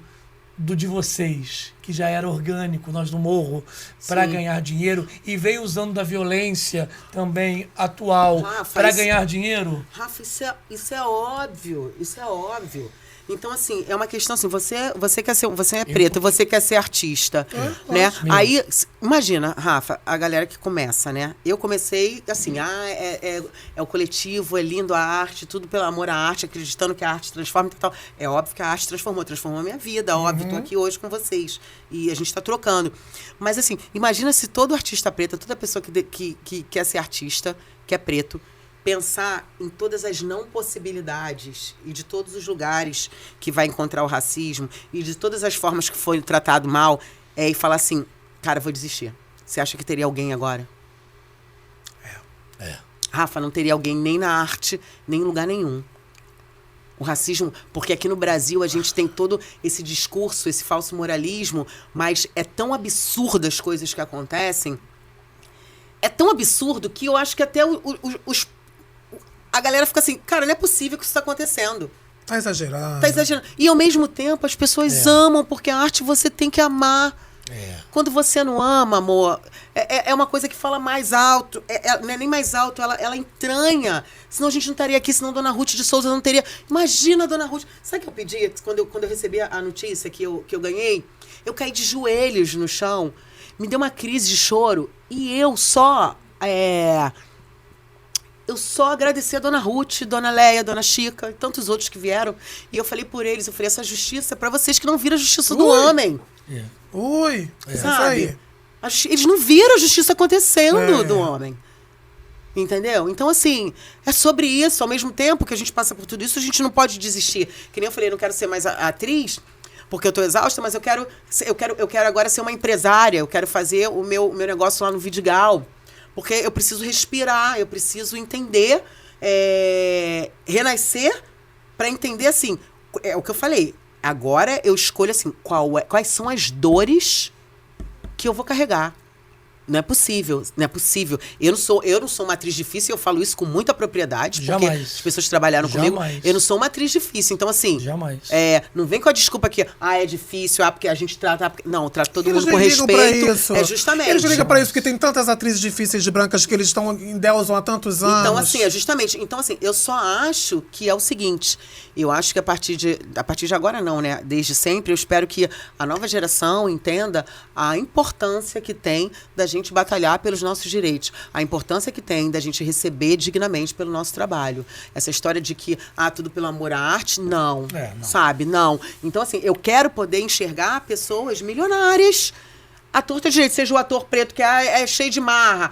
[SPEAKER 2] do de vocês, que já era orgânico, nós do Morro, para ganhar dinheiro, e veio usando da violência também atual para ganhar dinheiro?
[SPEAKER 4] Rafa, isso é óbvio, Então, assim, é uma questão assim, você é preto, você quer ser artista, né? Aí, imagina, Rafa, a galera que começa, né? Eu comecei, assim, é o coletivo, é lindo a arte, tudo pelo amor à arte, acreditando que a arte transforma e tal. É óbvio que a arte transformou a minha vida, óbvio, tô aqui hoje com vocês. E a gente tá trocando. Mas, assim, imagina se todo artista preto, toda pessoa que quer ser artista, que é preto, pensar em todas as não possibilidades e de todos os lugares que vai encontrar o racismo e de todas as formas que foi tratado mal, e falar assim, cara, vou desistir. Você acha que teria alguém agora? Rafa, não teria alguém nem na arte, nem em lugar nenhum. O racismo, porque aqui no Brasil a gente tem todo esse discurso, esse falso moralismo, mas é tão absurdo as coisas que acontecem, é tão absurdo que eu acho que até a galera fica assim, cara, não é possível que isso está acontecendo.
[SPEAKER 3] Tá exagerando.
[SPEAKER 4] E ao mesmo tempo as pessoas amam, porque a arte você tem que amar. Quando você não ama, amor, é uma coisa que fala mais alto. Não é nem mais alto, ela entranha. Senão a gente não estaria aqui, senão Dona Ruth de Souza não teria. Imagina, Dona Ruth. Sabe o que eu pedi? Quando eu recebi a notícia que eu ganhei, eu caí de joelhos no chão. Me deu uma crise de choro. E eu só agradeci a Dona Ruth, Dona Leia, Dona Chica e tantos outros que vieram. E eu falei por eles, eu falei, essa justiça é pra vocês que não viram a justiça do homem.
[SPEAKER 3] Ui,
[SPEAKER 4] Sabe? Eles não viram a justiça acontecendo do homem. Entendeu? Então, assim, é sobre isso. Ao mesmo tempo que a gente passa por tudo isso, a gente não pode desistir. Que nem eu falei, eu não quero ser mais atriz, porque eu tô exausta, mas eu quero agora ser uma empresária. Eu quero fazer o meu negócio lá no Vidigal. Porque eu preciso respirar, eu preciso entender, renascer para entender, assim, é o que eu falei. Agora eu escolho, assim, quais são as dores que eu vou carregar. Não é possível, não é possível. Eu não sou uma atriz difícil, eu falo isso com muita propriedade, porque as pessoas que trabalharam comigo. Eu não sou uma atriz difícil, então assim... não vem com a desculpa que, é difícil, porque a gente trata... Não, trata todo mundo com respeito. Justamente.
[SPEAKER 3] Eles ligam pra isso, porque tem tantas atrizes difíceis de brancas que eles estão endeusam há tantos anos.
[SPEAKER 4] Então, assim, justamente. Então, assim, eu só acho que é o seguinte, eu acho que a partir de agora não, né? Desde sempre, eu espero que a nova geração entenda a importância que tem da gente batalhar pelos nossos direitos, a importância que tem da gente receber dignamente pelo nosso trabalho. Essa história de que, tudo pelo amor à arte, não. Sabe? Não. Então, assim, eu quero poder enxergar pessoas milionárias à torta direito, seja o ator preto que é cheio de marra,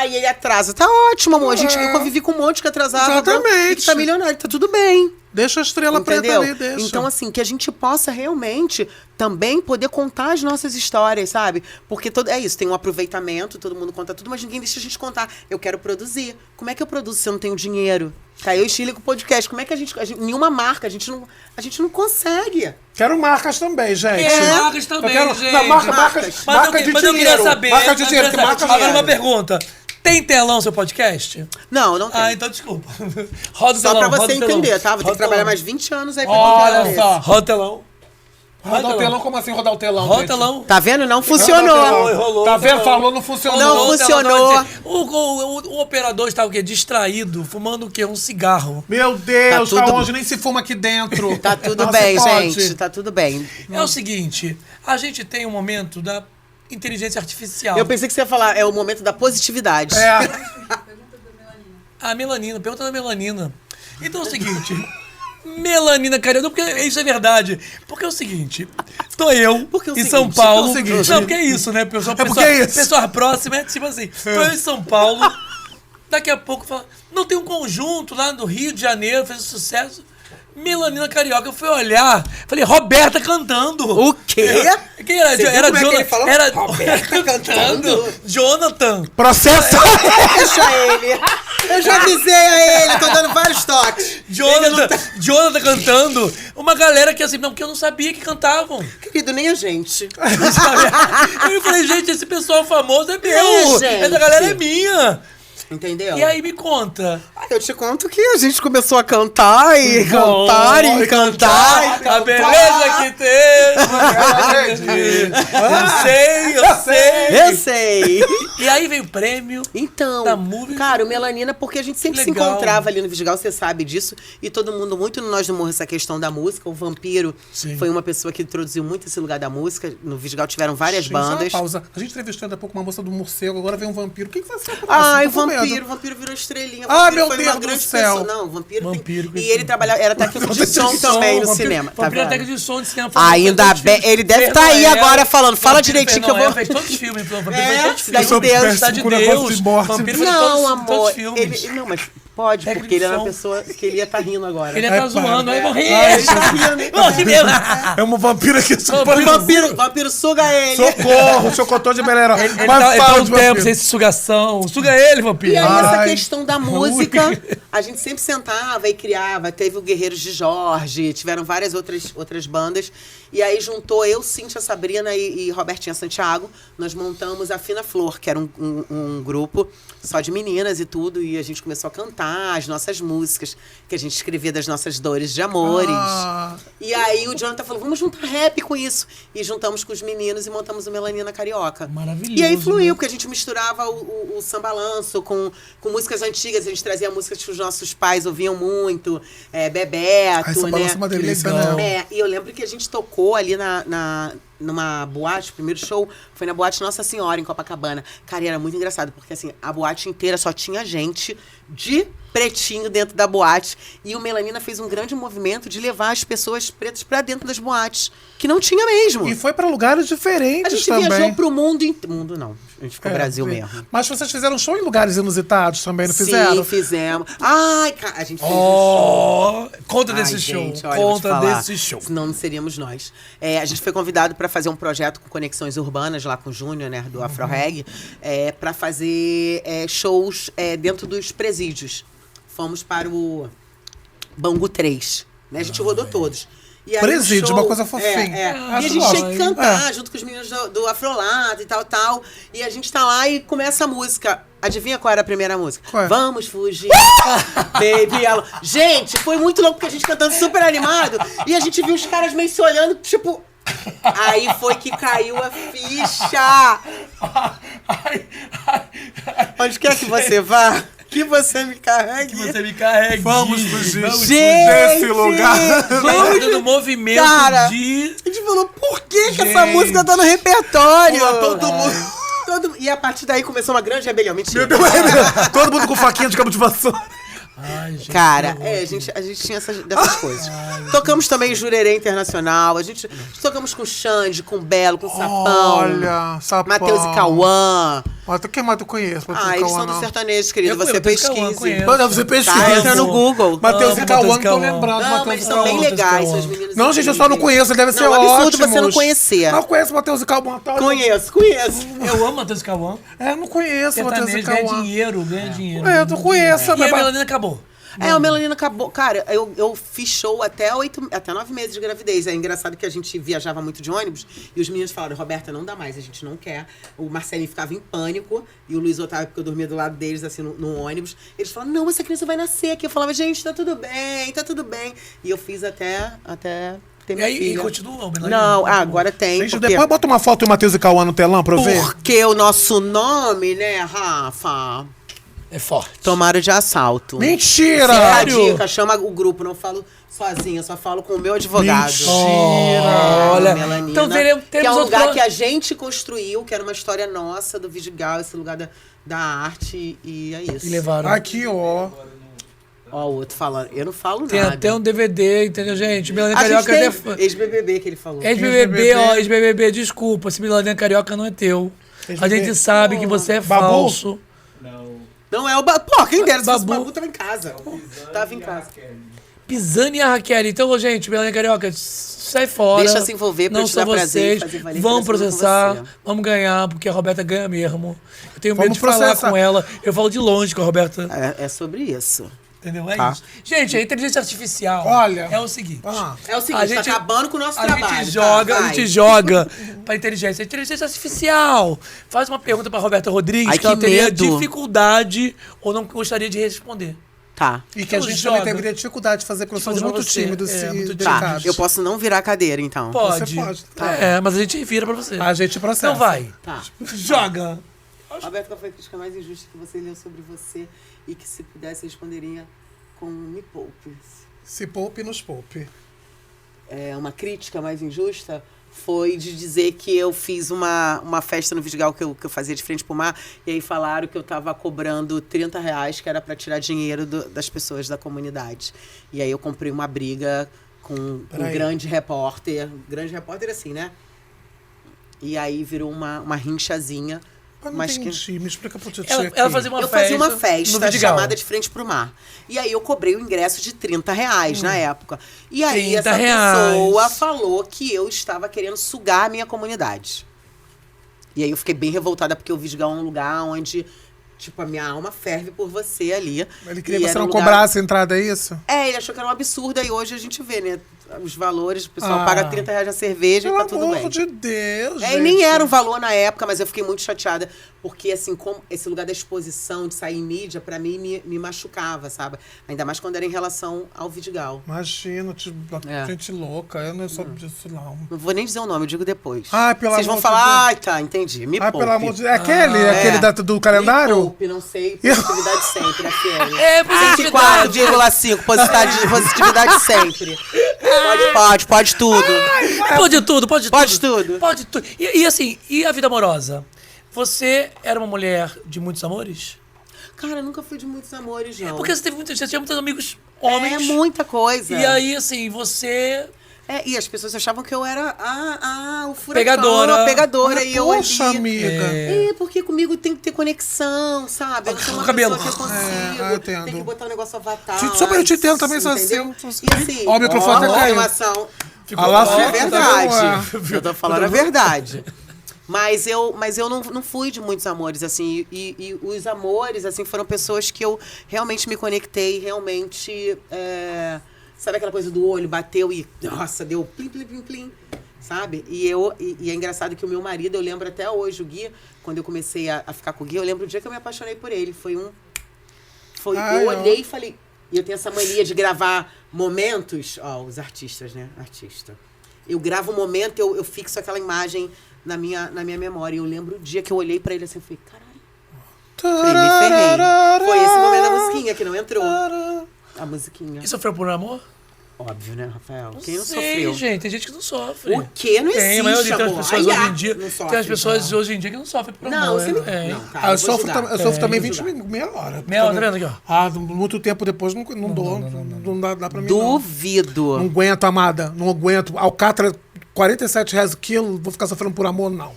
[SPEAKER 4] e ele atrasa. Tá ótimo, amor. Eu convivi com um monte que atrasava.
[SPEAKER 3] Exatamente.
[SPEAKER 4] E que tá milionário, tá tudo bem.
[SPEAKER 3] Deixa a estrela preta ali, deixa.
[SPEAKER 4] Então, assim, que a gente possa realmente também poder contar as nossas histórias, sabe? Porque é isso, tem um aproveitamento, todo mundo conta tudo, mas ninguém deixa a gente contar. Eu quero produzir. Como é que eu produzo se eu não tenho dinheiro? Eu e Shirley com o podcast. Como é que a gente nenhuma marca, a gente não consegue.
[SPEAKER 3] Quero marcas também, gente.
[SPEAKER 2] Marcas também, gente.
[SPEAKER 3] Não, marcas de dinheiro.
[SPEAKER 2] Eu queria saber.
[SPEAKER 3] Marca de dinheiro,
[SPEAKER 2] Agora uma pergunta. Tem telão seu podcast?
[SPEAKER 4] Não tem.
[SPEAKER 2] Então desculpa. Roda o telão.
[SPEAKER 4] Só pra você entender, tá? Vou ter que trabalhar mais 20 anos aí pra
[SPEAKER 2] olha só. Roda o telão.
[SPEAKER 3] Rodar o telão? Como assim rodar o telão?
[SPEAKER 2] Roda o telão.
[SPEAKER 4] Tá vendo? Não funcionou.
[SPEAKER 2] Enrolou,
[SPEAKER 3] tá vendo? Falou, não funcionou.
[SPEAKER 4] Não funcionou.
[SPEAKER 2] O operador estava o quê? Distraído, fumando o quê? Um cigarro.
[SPEAKER 3] Meu Deus, tá onde nem se fuma aqui dentro.
[SPEAKER 4] Tá tudo bem, gente. Tá tudo bem.
[SPEAKER 2] É o seguinte, a gente tem um momento da inteligência artificial.
[SPEAKER 4] Eu pensei que você ia falar, é o momento da positividade.
[SPEAKER 2] A melanina, pergunta da melanina. Então é o seguinte... Melanina carioca, porque isso é verdade. Porque é o seguinte, tô eu em São Paulo. Não, porque é isso, né? Pessoa próxima é tipo assim, tô eu em São Paulo, daqui a pouco fala, não tem um conjunto lá no Rio de Janeiro, fez sucesso. Melanina carioca, eu fui olhar, falei, Roberta cantando.
[SPEAKER 4] O quê?
[SPEAKER 2] Quem era? Era Jonathan. Era
[SPEAKER 4] Roberta cantando.
[SPEAKER 2] Jonathan.
[SPEAKER 3] Processo!
[SPEAKER 4] Deixa ele. Eu já avisei a ele, tô dando vários toques.
[SPEAKER 2] Jonathan cantando. Uma galera que assim, não, que eu não sabia que cantavam.
[SPEAKER 4] Querido, nem a gente.
[SPEAKER 2] Eu falei, gente, esse pessoal famoso é meu. Essa galera é minha.
[SPEAKER 4] Entendeu?
[SPEAKER 2] E aí me conta.
[SPEAKER 4] Eu te conto que a gente começou a cantar e cantar e cantar.
[SPEAKER 2] A beleza que tem. Eu sei. E aí veio o prêmio.
[SPEAKER 4] Então, cara, o Melanina, porque a gente sempre se encontrava ali no Vidigal, você sabe disso. E todo mundo, muito no Nós do Morro, essa questão da música. O Vampiro foi uma pessoa que introduziu muito esse lugar da música. No Vidigal tiveram várias bandas.
[SPEAKER 3] Só uma pausa. A gente entrevistou ainda há pouco uma moça do morcego, agora vem um vampiro. O que vai ser?
[SPEAKER 4] O vampiro virou estrelinha.
[SPEAKER 3] Meu Deus do céu.
[SPEAKER 4] Não, o vampiro e ele trabalhava, era técnico de som também no cinema.
[SPEAKER 2] Vampiro era técnico de som de cinema.
[SPEAKER 4] Ainda bem, ele deve estar aí agora falando. Fala direitinho que eu vou...
[SPEAKER 2] Fez todos os filmes,
[SPEAKER 4] Cidade
[SPEAKER 2] de Deus.
[SPEAKER 4] Não, amor. Não, mas pode, porque ele era uma pessoa que ele ia estar rindo agora.
[SPEAKER 2] Ele ia estar zoando, aí morrer.
[SPEAKER 3] É uma vampira que
[SPEAKER 4] o vampiro suga ele.
[SPEAKER 3] Socorro, chocotô de Belera.
[SPEAKER 2] Ele tá um tempo sem sugação. Suga ele, vampiro.
[SPEAKER 4] E aí, essa questão da música, a gente sempre sentava e criava. Teve o Guerreiros de Jorge, tiveram várias outras bandas. E aí juntou eu, Cíntia, Sabrina e Robertinha Santiago. Nós montamos a Fina Flor, que era um grupo só de meninas e tudo. E a gente começou a cantar. cantar as nossas músicas, que a gente escrevia das nossas dores de amores. E aí o Jonathan falou, vamos juntar rap com isso. E juntamos com os meninos e montamos o Melanina Carioca.
[SPEAKER 2] Maravilhoso.
[SPEAKER 4] E aí fluiu,
[SPEAKER 2] né?
[SPEAKER 4] porque a gente misturava o sambalanço com músicas antigas. A gente trazia músicas que os nossos pais ouviam muito, Bebeto,
[SPEAKER 3] Ai, sambalanço é uma delícia,
[SPEAKER 2] legal.
[SPEAKER 3] né?
[SPEAKER 4] e eu lembro que a gente tocou ali numa boate, o primeiro show foi na boate Nossa Senhora, em Copacabana. Cara, e era muito engraçado, porque assim, a boate inteira só tinha gente de pretinho dentro da boate. E o Melanina fez um grande movimento de levar as pessoas pretas pra dentro das boates, que não tinha mesmo.
[SPEAKER 3] E foi pra lugares diferentes
[SPEAKER 4] A gente
[SPEAKER 3] também.
[SPEAKER 4] viajou pro mundo inteiro. Mundo não, a gente ficou Brasil
[SPEAKER 3] sim.
[SPEAKER 4] mesmo.
[SPEAKER 3] Mas vocês fizeram show em lugares inusitados também, não fizeram?
[SPEAKER 4] Sim, fizemos. Ai, cara, a gente fez
[SPEAKER 2] Conta
[SPEAKER 4] Ai,
[SPEAKER 2] desse show.
[SPEAKER 4] gente, olha, vou te
[SPEAKER 2] Conta
[SPEAKER 4] falar,
[SPEAKER 2] desse show.
[SPEAKER 4] Senão não seríamos nós. A gente foi convidado para fazer um projeto com conexões urbanas lá com o Júnior, né, do Afro Reg, para fazer shows dentro dos presídios. Fomos para o Bangu 3. Né? A gente rodou todos. E aí
[SPEAKER 3] Presídio,
[SPEAKER 4] o show,
[SPEAKER 3] uma coisa fofinha.
[SPEAKER 4] E a
[SPEAKER 3] Acho
[SPEAKER 4] gente
[SPEAKER 3] ótimo.
[SPEAKER 4] tinha que cantar junto com os meninos do Afrolato e tal. E a gente tá lá e começa a música. Adivinha qual era a primeira música?
[SPEAKER 3] Qual é?
[SPEAKER 4] Vamos fugir, baby. Gente, foi muito louco porque a gente cantando super animado. E a gente viu os caras meio se olhando, tipo... Aí foi que caiu a ficha. Onde quer que você vá, que você me carregue.
[SPEAKER 2] Você me carrega.
[SPEAKER 3] Vamos fugir
[SPEAKER 4] Gente,
[SPEAKER 3] desse lugar.
[SPEAKER 2] Vamos do movimento
[SPEAKER 4] Cara,
[SPEAKER 2] de...
[SPEAKER 4] a gente falou, por que essa
[SPEAKER 2] Gente.
[SPEAKER 4] música tá no repertório?
[SPEAKER 3] Pô, todo mundo...
[SPEAKER 4] E a partir daí começou uma grande rebelião. Mentira.
[SPEAKER 3] Todo mundo com faquinha de cabo de vassoura.
[SPEAKER 2] Ai, gente,
[SPEAKER 4] Cara,
[SPEAKER 2] que horror.
[SPEAKER 4] a gente tinha dessas coisas. Tocamos também Jurerê Internacional. A gente tocamos com Xande, com Belo, com Sapão.
[SPEAKER 3] Olha, Sapão.
[SPEAKER 4] Matheus e Cauã.
[SPEAKER 3] Olha, quem mais tu conhece?
[SPEAKER 4] Eles são do sertanejo, querido.
[SPEAKER 2] Eu
[SPEAKER 4] Você
[SPEAKER 2] conheço, Cauã,
[SPEAKER 4] pesquise.
[SPEAKER 2] conheço.
[SPEAKER 3] Mano, você pesquisa.
[SPEAKER 4] Tá, entra no Google.
[SPEAKER 3] Matheus
[SPEAKER 2] Amo
[SPEAKER 3] e Cauã,
[SPEAKER 2] Matheus
[SPEAKER 3] não
[SPEAKER 2] e
[SPEAKER 3] tô
[SPEAKER 2] Cauã.
[SPEAKER 3] lembrando.
[SPEAKER 4] Não,
[SPEAKER 3] Matheus
[SPEAKER 4] mas
[SPEAKER 3] e
[SPEAKER 4] são bem
[SPEAKER 3] Cauã.
[SPEAKER 4] legais, seus meninos.
[SPEAKER 3] Não, gente, eu só não conheço, deve ser
[SPEAKER 4] Não,
[SPEAKER 3] ótimo.
[SPEAKER 4] absurdo você não conhecer.
[SPEAKER 3] Não conheço Matheus e Cauã. Tá?
[SPEAKER 4] Conheço.
[SPEAKER 2] Eu amo Matheus Cauã.
[SPEAKER 3] Não conheço Matheus e
[SPEAKER 2] Sertanejo, ganha
[SPEAKER 3] Cauã.
[SPEAKER 2] ganha dinheiro.
[SPEAKER 3] Tu conhece.
[SPEAKER 2] E a Melanina acabou.
[SPEAKER 4] O Melanina acabou. Cara, eu fiz show até 9 meses de gravidez. É engraçado que a gente viajava muito de ônibus e os meninos falaram, Roberta, não dá mais, a gente não quer. O Marcelinho ficava em pânico e o Luiz Otávio, porque eu dormia do lado deles, assim, no ônibus. Eles falaram, não, essa criança vai nascer aqui. Eu falava, gente, tá tudo bem, tá tudo bem. E eu fiz até ter
[SPEAKER 2] E
[SPEAKER 4] minha
[SPEAKER 2] aí, e
[SPEAKER 4] filha.
[SPEAKER 2] continua o Melanina?
[SPEAKER 4] Não, agora tem.
[SPEAKER 3] Gente,
[SPEAKER 4] porque...
[SPEAKER 3] depois bota uma foto do Matheus e Cauã no telão pra eu ver.
[SPEAKER 4] Porque o nosso nome, né, Rafa?
[SPEAKER 2] É forte.
[SPEAKER 4] Tomaram de assalto.
[SPEAKER 3] Mentira!
[SPEAKER 4] É a
[SPEAKER 2] Sério?
[SPEAKER 4] dica, chama o grupo, não falo sozinha, só falo com o meu advogado.
[SPEAKER 3] Mentira!
[SPEAKER 2] Olha,
[SPEAKER 4] Melanina,
[SPEAKER 2] então
[SPEAKER 4] que é
[SPEAKER 2] temos
[SPEAKER 4] um
[SPEAKER 2] outro
[SPEAKER 4] lugar
[SPEAKER 2] pro-
[SPEAKER 4] que a gente construiu, que era uma história nossa do Vidigal, esse lugar da arte, e é isso.
[SPEAKER 2] E levaram.
[SPEAKER 3] Aqui, ó.
[SPEAKER 4] Ó, o outro falando, eu não falo
[SPEAKER 2] Tem
[SPEAKER 4] nada.
[SPEAKER 2] até um DVD, entendeu, gente? Melanina
[SPEAKER 4] A gente
[SPEAKER 2] Carioca é
[SPEAKER 4] tem ex-BBB que ele falou.
[SPEAKER 2] Ex-BBB, ó, ex-BBB, desculpa, esse Melanina Carioca não é teu. A gente sabe que você é
[SPEAKER 3] Babu?
[SPEAKER 2] falso.
[SPEAKER 4] Não é o Babu. Pô, quem dera se fosse o
[SPEAKER 2] Babu.
[SPEAKER 4] Babu, tava em casa. Tava em casa.
[SPEAKER 2] Pisani e a Raquel. Então, gente, Melanina Carioca, sai fora.
[SPEAKER 4] Deixa se envolver pra
[SPEAKER 2] não
[SPEAKER 4] te
[SPEAKER 2] são
[SPEAKER 4] dar prazer e
[SPEAKER 2] vocês.
[SPEAKER 4] fazer valer
[SPEAKER 2] Vamos
[SPEAKER 4] prazer com
[SPEAKER 2] processar,
[SPEAKER 4] você.
[SPEAKER 2] vamos ganhar, porque a Roberta ganha mesmo. Eu tenho medo
[SPEAKER 3] Vamos
[SPEAKER 2] de falar
[SPEAKER 3] processar.
[SPEAKER 2] com ela. Eu falo de longe com a Roberta.
[SPEAKER 4] É sobre isso.
[SPEAKER 2] Entendeu? É
[SPEAKER 4] Tá.
[SPEAKER 2] isso. Gente, a inteligência artificial
[SPEAKER 3] Olha.
[SPEAKER 2] é o seguinte.
[SPEAKER 4] É o seguinte, tá acabando com o nosso
[SPEAKER 2] A
[SPEAKER 4] trabalho.
[SPEAKER 2] gente joga,
[SPEAKER 4] tá?
[SPEAKER 2] a
[SPEAKER 4] Vai.
[SPEAKER 2] gente joga pra inteligência. Inteligência artificial. Faz uma pergunta pra Roberta Rodrigues
[SPEAKER 4] Ai,
[SPEAKER 2] que ela
[SPEAKER 4] que
[SPEAKER 2] teria
[SPEAKER 4] medo.
[SPEAKER 2] dificuldade ou não gostaria de responder.
[SPEAKER 4] Tá.
[SPEAKER 3] E que a
[SPEAKER 2] Então
[SPEAKER 3] gente
[SPEAKER 2] joga.
[SPEAKER 3] também teria dificuldade de fazer, porque nós somos
[SPEAKER 2] Fazer pra
[SPEAKER 3] muito
[SPEAKER 2] você.
[SPEAKER 3] tímidos
[SPEAKER 2] É,
[SPEAKER 3] e
[SPEAKER 2] muito
[SPEAKER 4] Tá.
[SPEAKER 3] delicados.
[SPEAKER 4] Eu posso não virar a cadeira, então.
[SPEAKER 2] Pode.
[SPEAKER 3] Você pode.
[SPEAKER 2] É, mas a gente vira pra você.
[SPEAKER 3] A gente processa.
[SPEAKER 2] Então vai.
[SPEAKER 4] Tá.
[SPEAKER 2] Joga.
[SPEAKER 4] Roberto, qual foi a crítica mais injusta que você leu sobre você e que, se pudesse, responderia com Me Poupe?
[SPEAKER 3] Se poupe, nos poupe.
[SPEAKER 4] Uma crítica mais injusta foi de dizer que eu fiz uma festa no Vidigal que eu fazia de frente pro mar, e aí falaram que eu tava cobrando R$30, que era para tirar dinheiro das pessoas da comunidade. E aí eu comprei uma briga com um
[SPEAKER 3] Peraí.
[SPEAKER 4] grande repórter assim, né? E aí virou uma rinchazinha.
[SPEAKER 3] Mas não
[SPEAKER 4] Mas
[SPEAKER 3] entendi. Me explica pro Titi
[SPEAKER 2] Ela
[SPEAKER 3] aqui.
[SPEAKER 2] fazia uma
[SPEAKER 4] Eu
[SPEAKER 2] festa.
[SPEAKER 4] fazia uma
[SPEAKER 2] no
[SPEAKER 4] festa
[SPEAKER 2] Vidigal.
[SPEAKER 4] chamada De Frente pro Mar. E aí eu cobrei o ingresso de R$30 na época. E aí
[SPEAKER 2] 30
[SPEAKER 4] essa
[SPEAKER 2] reais.
[SPEAKER 4] pessoa falou que eu estava querendo sugar a minha comunidade. E aí eu fiquei bem revoltada, porque o Vidigal é um lugar onde Tipo, a minha alma ferve por você ali.
[SPEAKER 3] Ele queria
[SPEAKER 4] E
[SPEAKER 3] que você
[SPEAKER 4] era um
[SPEAKER 3] não
[SPEAKER 4] lugar-
[SPEAKER 3] cobrasse a entrada, é isso?
[SPEAKER 4] É, ele achou que era um absurdo, aí hoje a gente vê, né? Os valores, o pessoal
[SPEAKER 3] Ah.
[SPEAKER 4] paga R$30 na cerveja e
[SPEAKER 3] Pelo
[SPEAKER 4] tá tudo
[SPEAKER 3] amor
[SPEAKER 4] bem.
[SPEAKER 3] de Deus,
[SPEAKER 4] É, e
[SPEAKER 3] gente.
[SPEAKER 4] nem era um valor na época, mas eu fiquei muito chateada. Porque, assim, como esse lugar da exposição, de sair em mídia, pra mim, me machucava, sabe? Ainda mais quando era em relação ao Vidigal.
[SPEAKER 3] Imagina,
[SPEAKER 4] É.
[SPEAKER 3] gente louca. Eu não sou disso, não.
[SPEAKER 4] Não vou nem dizer o nome, eu digo depois.
[SPEAKER 3] Ai, pelo
[SPEAKER 4] Vocês vão
[SPEAKER 3] amor de
[SPEAKER 4] falar,
[SPEAKER 3] Deus.
[SPEAKER 4] ai, tá, entendi. Me
[SPEAKER 3] Ai,
[SPEAKER 4] poupe.
[SPEAKER 3] pelo amor de Deus. É aquele do calendário?
[SPEAKER 4] Me poupe, não sei. Positividade sempre, FM.
[SPEAKER 2] É, positividade.
[SPEAKER 4] 104,5, positividade sempre. Pode tudo.
[SPEAKER 2] Pode tudo, pode tudo.
[SPEAKER 4] Pode tudo.
[SPEAKER 2] Pode tudo. E assim, e a vida amorosa? Você era uma mulher de muitos amores?
[SPEAKER 4] Cara, eu nunca fui de muitos amores, não.
[SPEAKER 2] Porque você tinha muitos amigos homens.
[SPEAKER 4] É muita coisa.
[SPEAKER 2] E aí, assim, você...
[SPEAKER 4] E as pessoas achavam que eu era o furacão,
[SPEAKER 2] Pegadora.
[SPEAKER 4] a pegadora. E eu
[SPEAKER 3] Poxa,
[SPEAKER 4] ali...
[SPEAKER 3] amiga.
[SPEAKER 4] Porque comigo tem que ter conexão, sabe? Eu não sou uma
[SPEAKER 2] O cabelo.
[SPEAKER 4] pessoa que eu consigo.
[SPEAKER 3] eu entendo.
[SPEAKER 4] Tem que botar um negócio avatar.
[SPEAKER 3] Super, eu te entendo também, sou
[SPEAKER 4] entendeu?
[SPEAKER 3] assim.
[SPEAKER 4] E assim,
[SPEAKER 3] Ó, o microfone tá caindo.
[SPEAKER 4] informação.
[SPEAKER 3] Ah lá,
[SPEAKER 4] É
[SPEAKER 3] filho,
[SPEAKER 4] verdade.
[SPEAKER 3] tá vendo?
[SPEAKER 4] Eu tô falando a verdade. Mas eu não fui de muitos amores, assim. E os amores, assim, foram pessoas que eu realmente me conectei, realmente... sabe aquela coisa do olho, bateu e... Nossa, deu plim, plim, plim, plim. Sabe? E é engraçado que o meu marido, eu lembro até hoje, o Gui, quando eu comecei a ficar com o Gui, eu lembro o dia que eu me apaixonei por ele.
[SPEAKER 3] Ai,
[SPEAKER 4] eu olhei e falei... E eu tenho essa mania de gravar momentos... Ó, os artistas, né? Artista. Eu gravo um momento, eu fixo aquela imagem na minha memória. E eu lembro o dia que eu olhei pra ele assim, eu falei, caralho. Falei, me ferrei. Foi esse momento da musiquinha que não entrou. A musiquinha.
[SPEAKER 2] E sofreu por amor?
[SPEAKER 4] Óbvio, né, Rafael? Quem não
[SPEAKER 2] Sei,
[SPEAKER 4] sofreu?
[SPEAKER 2] gente. Tem gente que não sofre.
[SPEAKER 4] O quê? Não
[SPEAKER 2] Tem,
[SPEAKER 4] existe,
[SPEAKER 2] a maioria tem as
[SPEAKER 4] amor.
[SPEAKER 2] pessoas
[SPEAKER 4] Ai,
[SPEAKER 2] hoje em dia.
[SPEAKER 4] não
[SPEAKER 2] Tem
[SPEAKER 4] sofre,
[SPEAKER 2] as pessoas
[SPEAKER 4] não.
[SPEAKER 2] hoje em dia que não sofrem por
[SPEAKER 4] Não,
[SPEAKER 2] amor.
[SPEAKER 4] você não...
[SPEAKER 2] É.
[SPEAKER 4] Não, tá,
[SPEAKER 3] Ah, eu
[SPEAKER 4] vou
[SPEAKER 3] sofro,
[SPEAKER 4] julgar.
[SPEAKER 3] eu sofro também
[SPEAKER 4] vou
[SPEAKER 3] 20
[SPEAKER 4] julgar.
[SPEAKER 3] minutos, meia hora.
[SPEAKER 2] Meia hora, tá vendo aqui, ó?
[SPEAKER 3] Ah, muito tempo depois não dou. Não dá pra mim, não.
[SPEAKER 4] Duvido.
[SPEAKER 3] Não aguento, amada. Não aguento. Alcatra, R$47 o quilo, vou ficar sofrendo por amor, não.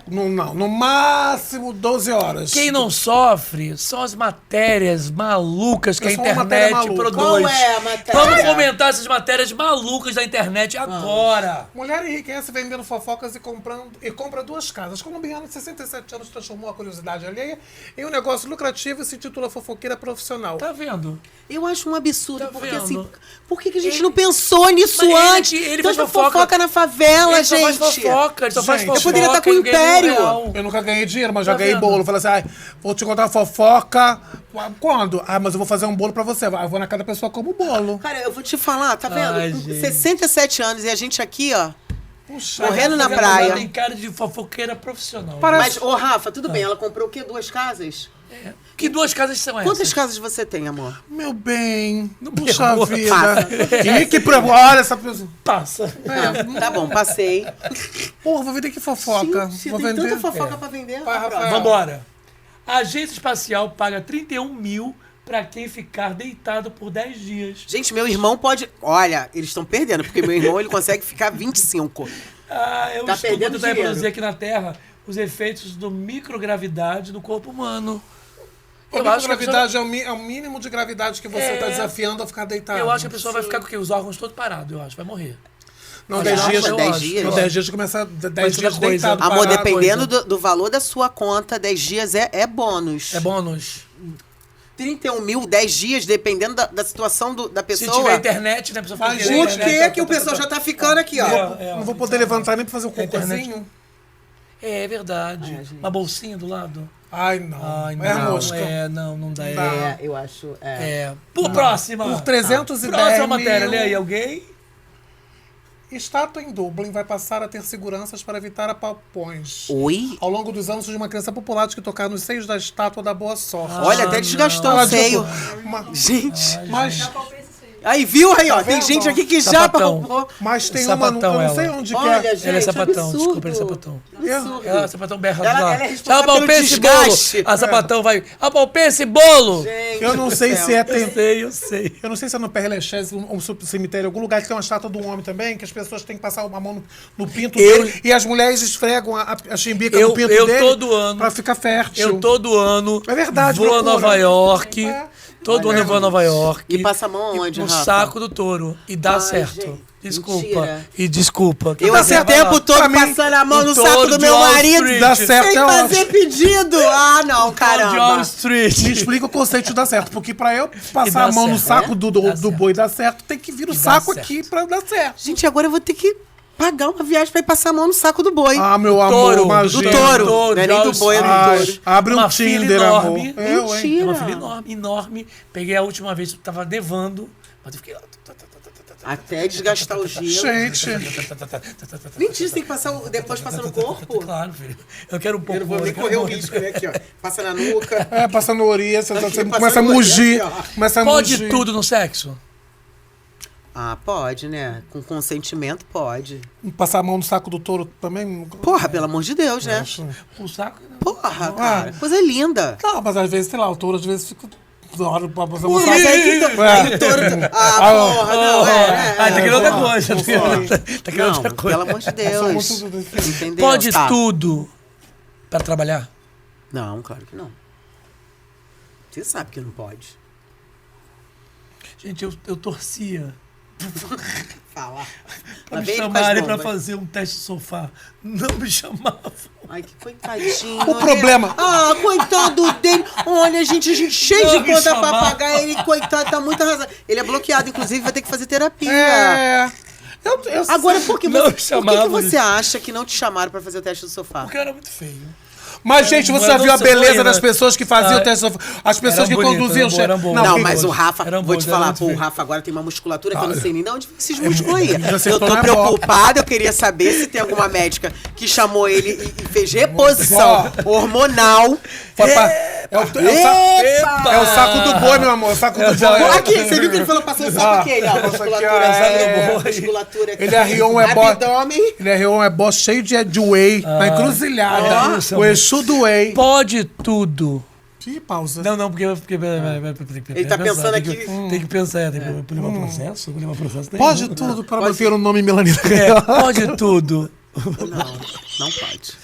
[SPEAKER 3] Não. No máximo 12 horas.
[SPEAKER 2] Quem não sofre são as matérias malucas que
[SPEAKER 3] Eu
[SPEAKER 2] a
[SPEAKER 3] sou uma matéria
[SPEAKER 2] internet
[SPEAKER 3] maluca.
[SPEAKER 2] produz.
[SPEAKER 4] Qual é a matéria?
[SPEAKER 2] Vamos comentar essas matérias malucas da internet agora.
[SPEAKER 3] Mulher enriquece vendendo fofocas e compra 2 casas. Colombiana de 67 anos transformou a curiosidade alheia em um negócio lucrativo e se titula fofoqueira profissional.
[SPEAKER 2] Tá vendo?
[SPEAKER 4] Eu acho um absurdo,
[SPEAKER 2] Tá
[SPEAKER 4] porque
[SPEAKER 2] vendo?
[SPEAKER 4] assim... Por que a gente não pensou nisso
[SPEAKER 2] Mas
[SPEAKER 4] antes?
[SPEAKER 2] ele faz
[SPEAKER 4] Tanta
[SPEAKER 2] fofoca.
[SPEAKER 4] na favela,
[SPEAKER 2] Ele só
[SPEAKER 4] gente.
[SPEAKER 2] faz fofoca, ele só faz
[SPEAKER 3] Gente,
[SPEAKER 2] fofoca.
[SPEAKER 3] eu
[SPEAKER 4] poderia estar com
[SPEAKER 2] ele ganha
[SPEAKER 4] império.
[SPEAKER 2] R$1.
[SPEAKER 3] Eu nunca ganhei dinheiro, mas já
[SPEAKER 2] Tá
[SPEAKER 3] ganhei
[SPEAKER 2] vendo?
[SPEAKER 3] bolo. Falei assim, vou te contar fofoca. Quando? Mas eu vou fazer um bolo pra você. Eu vou na cada pessoa como bolo.
[SPEAKER 4] Cara, eu vou te falar, tá vendo?
[SPEAKER 2] Ai,
[SPEAKER 4] Com
[SPEAKER 2] gente.
[SPEAKER 4] 67 anos e a gente aqui, ó,
[SPEAKER 3] Puxa,
[SPEAKER 4] morrendo na
[SPEAKER 2] Ela
[SPEAKER 4] praia.
[SPEAKER 2] tem cara de fofoqueira profissional.
[SPEAKER 3] Parece-
[SPEAKER 4] Mas, ô Rafa, tudo bem, ela comprou o quê? 2 casas?
[SPEAKER 2] Que 2 casas são essas?
[SPEAKER 4] Quantas casas você tem, amor?
[SPEAKER 3] Meu bem,
[SPEAKER 2] Não
[SPEAKER 3] puxa
[SPEAKER 2] pergunta.
[SPEAKER 3] vida. E que olha essa pessoa.
[SPEAKER 2] Passa.
[SPEAKER 4] Tá bom, passei.
[SPEAKER 3] Porra, vou vender que fofoca.
[SPEAKER 4] Gente,
[SPEAKER 3] vou
[SPEAKER 4] tem
[SPEAKER 3] vender.
[SPEAKER 4] tanta fofoca pra vender.
[SPEAKER 3] Vai,
[SPEAKER 4] Rafael.
[SPEAKER 3] Rafael.
[SPEAKER 2] Vambora. A agência espacial paga 31 mil pra quem ficar deitado por 10 dias.
[SPEAKER 4] Gente, meu irmão pode... Olha, eles estão perdendo, porque meu irmão ele consegue ficar 25.
[SPEAKER 2] É um
[SPEAKER 4] Tá
[SPEAKER 2] estudo
[SPEAKER 4] perdendo
[SPEAKER 2] que vai
[SPEAKER 4] dinheiro.
[SPEAKER 2] reproduzir aqui na Terra os efeitos do microgravidade no corpo humano.
[SPEAKER 3] A gravidade é o mínimo de gravidade que você está desafiando a ficar deitado.
[SPEAKER 2] Eu acho que a pessoa vai ficar com o quê? Os órgãos todos parados, eu acho. Vai morrer.
[SPEAKER 3] Não,
[SPEAKER 2] Olha,
[SPEAKER 3] 10
[SPEAKER 2] acho,
[SPEAKER 3] dias.
[SPEAKER 2] eu
[SPEAKER 4] 10
[SPEAKER 2] acho.
[SPEAKER 4] dias.
[SPEAKER 3] Não, 10 dias começa 10 dias
[SPEAKER 2] outra coisa.
[SPEAKER 3] deitado.
[SPEAKER 4] Amor,
[SPEAKER 3] parado.
[SPEAKER 4] dependendo do valor da sua conta, 10 dias é bônus.
[SPEAKER 2] É bônus.
[SPEAKER 4] 31 mil, 10 dias, dependendo da situação da
[SPEAKER 2] Se
[SPEAKER 4] pessoa.
[SPEAKER 2] tiver internet, né? A pessoa fica
[SPEAKER 3] Mas
[SPEAKER 2] querendo
[SPEAKER 4] Por
[SPEAKER 2] internet,
[SPEAKER 4] que o pessoal já tá ficando aqui, ó?
[SPEAKER 3] Não vou poder levantar nem pra fazer o
[SPEAKER 2] internet.
[SPEAKER 3] cocôzinho.
[SPEAKER 2] É verdade. Uma bolsinha do lado.
[SPEAKER 3] Ai, não.
[SPEAKER 2] Ai,
[SPEAKER 3] é
[SPEAKER 2] não.
[SPEAKER 3] mosca.
[SPEAKER 2] Não dá.
[SPEAKER 3] Dá.
[SPEAKER 4] É, eu acho.
[SPEAKER 2] Por próxima.
[SPEAKER 3] Por 310
[SPEAKER 2] Próxima matéria,
[SPEAKER 3] mil.
[SPEAKER 2] lê aí alguém.
[SPEAKER 3] Estátua em Dublin vai passar a ter seguranças para evitar apalpões.
[SPEAKER 4] Oi?
[SPEAKER 3] Ao longo dos anos, surgiu uma criança popular de que tocar nos seios da estátua da boa sorte.
[SPEAKER 4] Olha, até desgastou
[SPEAKER 3] Ela,
[SPEAKER 4] o seio.
[SPEAKER 3] Gente, mas,
[SPEAKER 4] Aí, viu? Aí, ó.
[SPEAKER 3] Tá
[SPEAKER 4] Tem
[SPEAKER 3] vendo?
[SPEAKER 4] gente aqui que já
[SPEAKER 2] Sapatão.
[SPEAKER 4] palpou.
[SPEAKER 3] mas tem
[SPEAKER 2] Sapatão,
[SPEAKER 3] uma. Eu não sei
[SPEAKER 2] ela.
[SPEAKER 3] onde que
[SPEAKER 4] Olha,
[SPEAKER 3] é.
[SPEAKER 4] gente,
[SPEAKER 2] Ela é sapatão,
[SPEAKER 4] absurdo.
[SPEAKER 2] desculpa, ela é sapatão.
[SPEAKER 4] Absurdo.
[SPEAKER 2] Ela é sapatão berra
[SPEAKER 4] Ela-
[SPEAKER 2] do lado.
[SPEAKER 4] ela é responsável
[SPEAKER 2] Apalpei
[SPEAKER 4] pelo
[SPEAKER 2] esse
[SPEAKER 4] desgaste.
[SPEAKER 2] bolo. A sapatão vai. Apalpei esse bolo.
[SPEAKER 4] Gente
[SPEAKER 3] Eu não
[SPEAKER 4] do
[SPEAKER 3] sei
[SPEAKER 4] céu.
[SPEAKER 3] se é.
[SPEAKER 2] Eu sei.
[SPEAKER 3] Eu não sei se é no Père Lachaise, um cemitério, algum lugar que tem uma estátua do homem também, que as pessoas têm que passar uma mão no pinto dele e as mulheres esfregam a chimbica no pinto
[SPEAKER 2] eu
[SPEAKER 3] dele
[SPEAKER 2] todo ano-
[SPEAKER 3] pra ficar fértil.
[SPEAKER 2] Eu todo ano
[SPEAKER 3] É verdade,
[SPEAKER 2] vou a
[SPEAKER 3] procura.
[SPEAKER 2] Nova York.
[SPEAKER 3] É.
[SPEAKER 2] Todo ano eu vou a Nova York.
[SPEAKER 4] E passa a mão aonde,
[SPEAKER 2] No
[SPEAKER 4] Rafa? Rafa?
[SPEAKER 2] saco do touro e dá
[SPEAKER 4] Ai,
[SPEAKER 2] certo.
[SPEAKER 4] gente,
[SPEAKER 2] Desculpa.
[SPEAKER 4] mentira.
[SPEAKER 2] E desculpa.
[SPEAKER 4] Eu
[SPEAKER 2] Vai
[SPEAKER 4] esse
[SPEAKER 2] lá.
[SPEAKER 4] tempo todo
[SPEAKER 3] Pra mim,
[SPEAKER 4] passando a mão
[SPEAKER 2] o
[SPEAKER 4] no saco
[SPEAKER 2] touro
[SPEAKER 4] do
[SPEAKER 2] de
[SPEAKER 4] meu
[SPEAKER 2] Wall
[SPEAKER 4] marido
[SPEAKER 2] Street.
[SPEAKER 3] Dá certo,
[SPEAKER 4] sem
[SPEAKER 3] é
[SPEAKER 4] fazer
[SPEAKER 3] ótimo.
[SPEAKER 4] pedido. Ah, não,
[SPEAKER 2] Touro de Wall
[SPEAKER 4] caramba.
[SPEAKER 2] Street.
[SPEAKER 3] Me explica o conceito de dar certo. Porque pra eu
[SPEAKER 2] E
[SPEAKER 3] passar
[SPEAKER 2] dá
[SPEAKER 3] a mão no
[SPEAKER 2] certo,
[SPEAKER 3] saco
[SPEAKER 2] é?
[SPEAKER 3] do
[SPEAKER 2] Dá
[SPEAKER 3] do
[SPEAKER 2] certo.
[SPEAKER 3] boi dar certo, tem que vir o
[SPEAKER 2] E dá
[SPEAKER 3] saco
[SPEAKER 2] certo.
[SPEAKER 3] aqui pra dar certo.
[SPEAKER 4] Gente, agora eu vou ter que pagar uma viagem pra ir passar a mão no saco do boi.
[SPEAKER 3] Ah, meu
[SPEAKER 2] Touro,
[SPEAKER 3] amor, imagina.
[SPEAKER 4] do touro.
[SPEAKER 2] Touro,
[SPEAKER 4] Não é nem
[SPEAKER 2] de
[SPEAKER 4] do boi, é do
[SPEAKER 2] Wall
[SPEAKER 3] Ai,
[SPEAKER 4] touro.
[SPEAKER 2] Street.
[SPEAKER 3] abre um
[SPEAKER 2] Uma fila
[SPEAKER 3] Tinder,
[SPEAKER 2] enorme.
[SPEAKER 3] amor. Eu, hein?
[SPEAKER 4] Mentira.
[SPEAKER 2] Uma fila enorme, enorme. Peguei a última vez, tava nevando, mas eu fiquei lá.
[SPEAKER 4] Até desgastar o gelo.
[SPEAKER 3] Gente,
[SPEAKER 4] Mentira, você tem que passar depois passar no corpo?
[SPEAKER 2] Claro, filho. Eu quero um pouco.
[SPEAKER 4] Eu não vou nem
[SPEAKER 2] quero
[SPEAKER 4] correr o
[SPEAKER 2] morrer.
[SPEAKER 4] risco, né? Aqui, ó. Passa na nuca.
[SPEAKER 3] passa no orelha, você
[SPEAKER 4] Aqui,
[SPEAKER 3] começa a
[SPEAKER 4] passa no
[SPEAKER 3] mugir.
[SPEAKER 4] orelha, aqui, ó.
[SPEAKER 3] Começa a
[SPEAKER 2] Pode
[SPEAKER 3] mugir.
[SPEAKER 2] tudo no sexo?
[SPEAKER 4] Ah, pode, né? Com consentimento, pode.
[SPEAKER 3] Passar a mão no saco do touro também?
[SPEAKER 4] Porra, pelo amor de Deus, né?
[SPEAKER 2] O saco.
[SPEAKER 4] Porra, cara. Coisa linda.
[SPEAKER 3] Não, mas às vezes, sei lá, o touro às vezes fica da hora pra passar a mão no
[SPEAKER 4] Mas
[SPEAKER 3] saco.
[SPEAKER 4] aí que aí o touro... Ah, porra, não,
[SPEAKER 2] Ah, tá querendo outra
[SPEAKER 3] porra,
[SPEAKER 2] coisa. Tá querendo
[SPEAKER 4] Não,
[SPEAKER 2] outra coisa.
[SPEAKER 4] pelo amor de Deus. Entendeu?
[SPEAKER 2] Pode
[SPEAKER 4] Tá.
[SPEAKER 2] tudo pra trabalhar?
[SPEAKER 4] Não, claro que não. Você sabe que não pode.
[SPEAKER 2] Gente, eu torcia
[SPEAKER 4] Fala. Lá
[SPEAKER 2] pra me
[SPEAKER 4] vem ele com as
[SPEAKER 2] chamarem pra
[SPEAKER 4] bombas.
[SPEAKER 2] fazer um teste de sofá. Não me chamavam.
[SPEAKER 4] Ai, que coitadinho.
[SPEAKER 3] O problema-
[SPEAKER 4] Ah, coitado dele. Olha, gente, a gente cheio
[SPEAKER 2] Não
[SPEAKER 4] de
[SPEAKER 2] me
[SPEAKER 4] conta pra
[SPEAKER 2] chamava.
[SPEAKER 4] pagar. Ele, coitado, tá muito arrasado. Ele é bloqueado, inclusive, vai ter que fazer terapia.
[SPEAKER 3] É. Eu
[SPEAKER 4] Agora, por que,
[SPEAKER 2] Não
[SPEAKER 4] você,
[SPEAKER 2] me
[SPEAKER 4] por que
[SPEAKER 2] chamavam
[SPEAKER 4] você
[SPEAKER 2] de-
[SPEAKER 4] acha que não te chamaram pra fazer o teste do sofá?
[SPEAKER 2] Porque eu era muito feio.
[SPEAKER 3] Mas, gente, você
[SPEAKER 2] Mas
[SPEAKER 3] já
[SPEAKER 2] não
[SPEAKER 3] viu a
[SPEAKER 2] sou
[SPEAKER 3] beleza
[SPEAKER 2] boina.
[SPEAKER 3] das pessoas que faziam
[SPEAKER 2] Ah,
[SPEAKER 3] o teste? As pessoas que
[SPEAKER 2] eram bonitas,
[SPEAKER 3] conduziam o
[SPEAKER 2] eram
[SPEAKER 3] chefe.
[SPEAKER 2] boas.
[SPEAKER 4] Não,
[SPEAKER 3] que-
[SPEAKER 4] mas o Rafa,
[SPEAKER 2] Eram
[SPEAKER 4] vou te
[SPEAKER 2] boas,
[SPEAKER 4] falar,
[SPEAKER 2] eram
[SPEAKER 4] pô, o
[SPEAKER 2] muito
[SPEAKER 4] Rafa agora tem uma musculatura que eu não sei nem de onde esses músculos aí.
[SPEAKER 3] já
[SPEAKER 4] Eu
[SPEAKER 3] acertou
[SPEAKER 4] tô
[SPEAKER 3] na
[SPEAKER 4] preocupada, eu queria saber se tem alguma médica que chamou ele e fez reposição hormonal.
[SPEAKER 3] É o saco do boi, meu amor. É o saco do boi.
[SPEAKER 4] Aqui, você viu que ele falou passou o saco aqui, ó, a musculatura,
[SPEAKER 3] é.
[SPEAKER 4] musculatura aqui.
[SPEAKER 3] Ele arriou um ebó.
[SPEAKER 4] Abdômen.
[SPEAKER 3] Ele arriou um ebó cheio de whey. Na encruzilhada.
[SPEAKER 2] Ó.
[SPEAKER 3] O Exu do whey.
[SPEAKER 2] Pode tudo.
[SPEAKER 3] Ih, pausa.
[SPEAKER 2] Não, porque
[SPEAKER 4] Ele tá pensando
[SPEAKER 2] tem
[SPEAKER 4] aqui.
[SPEAKER 2] Tem que pensar, tem que levar processo? Vou levar processo. Tem.
[SPEAKER 3] Pode tudo para manter o nome Melanina.
[SPEAKER 2] Pode tudo.
[SPEAKER 4] Não pode.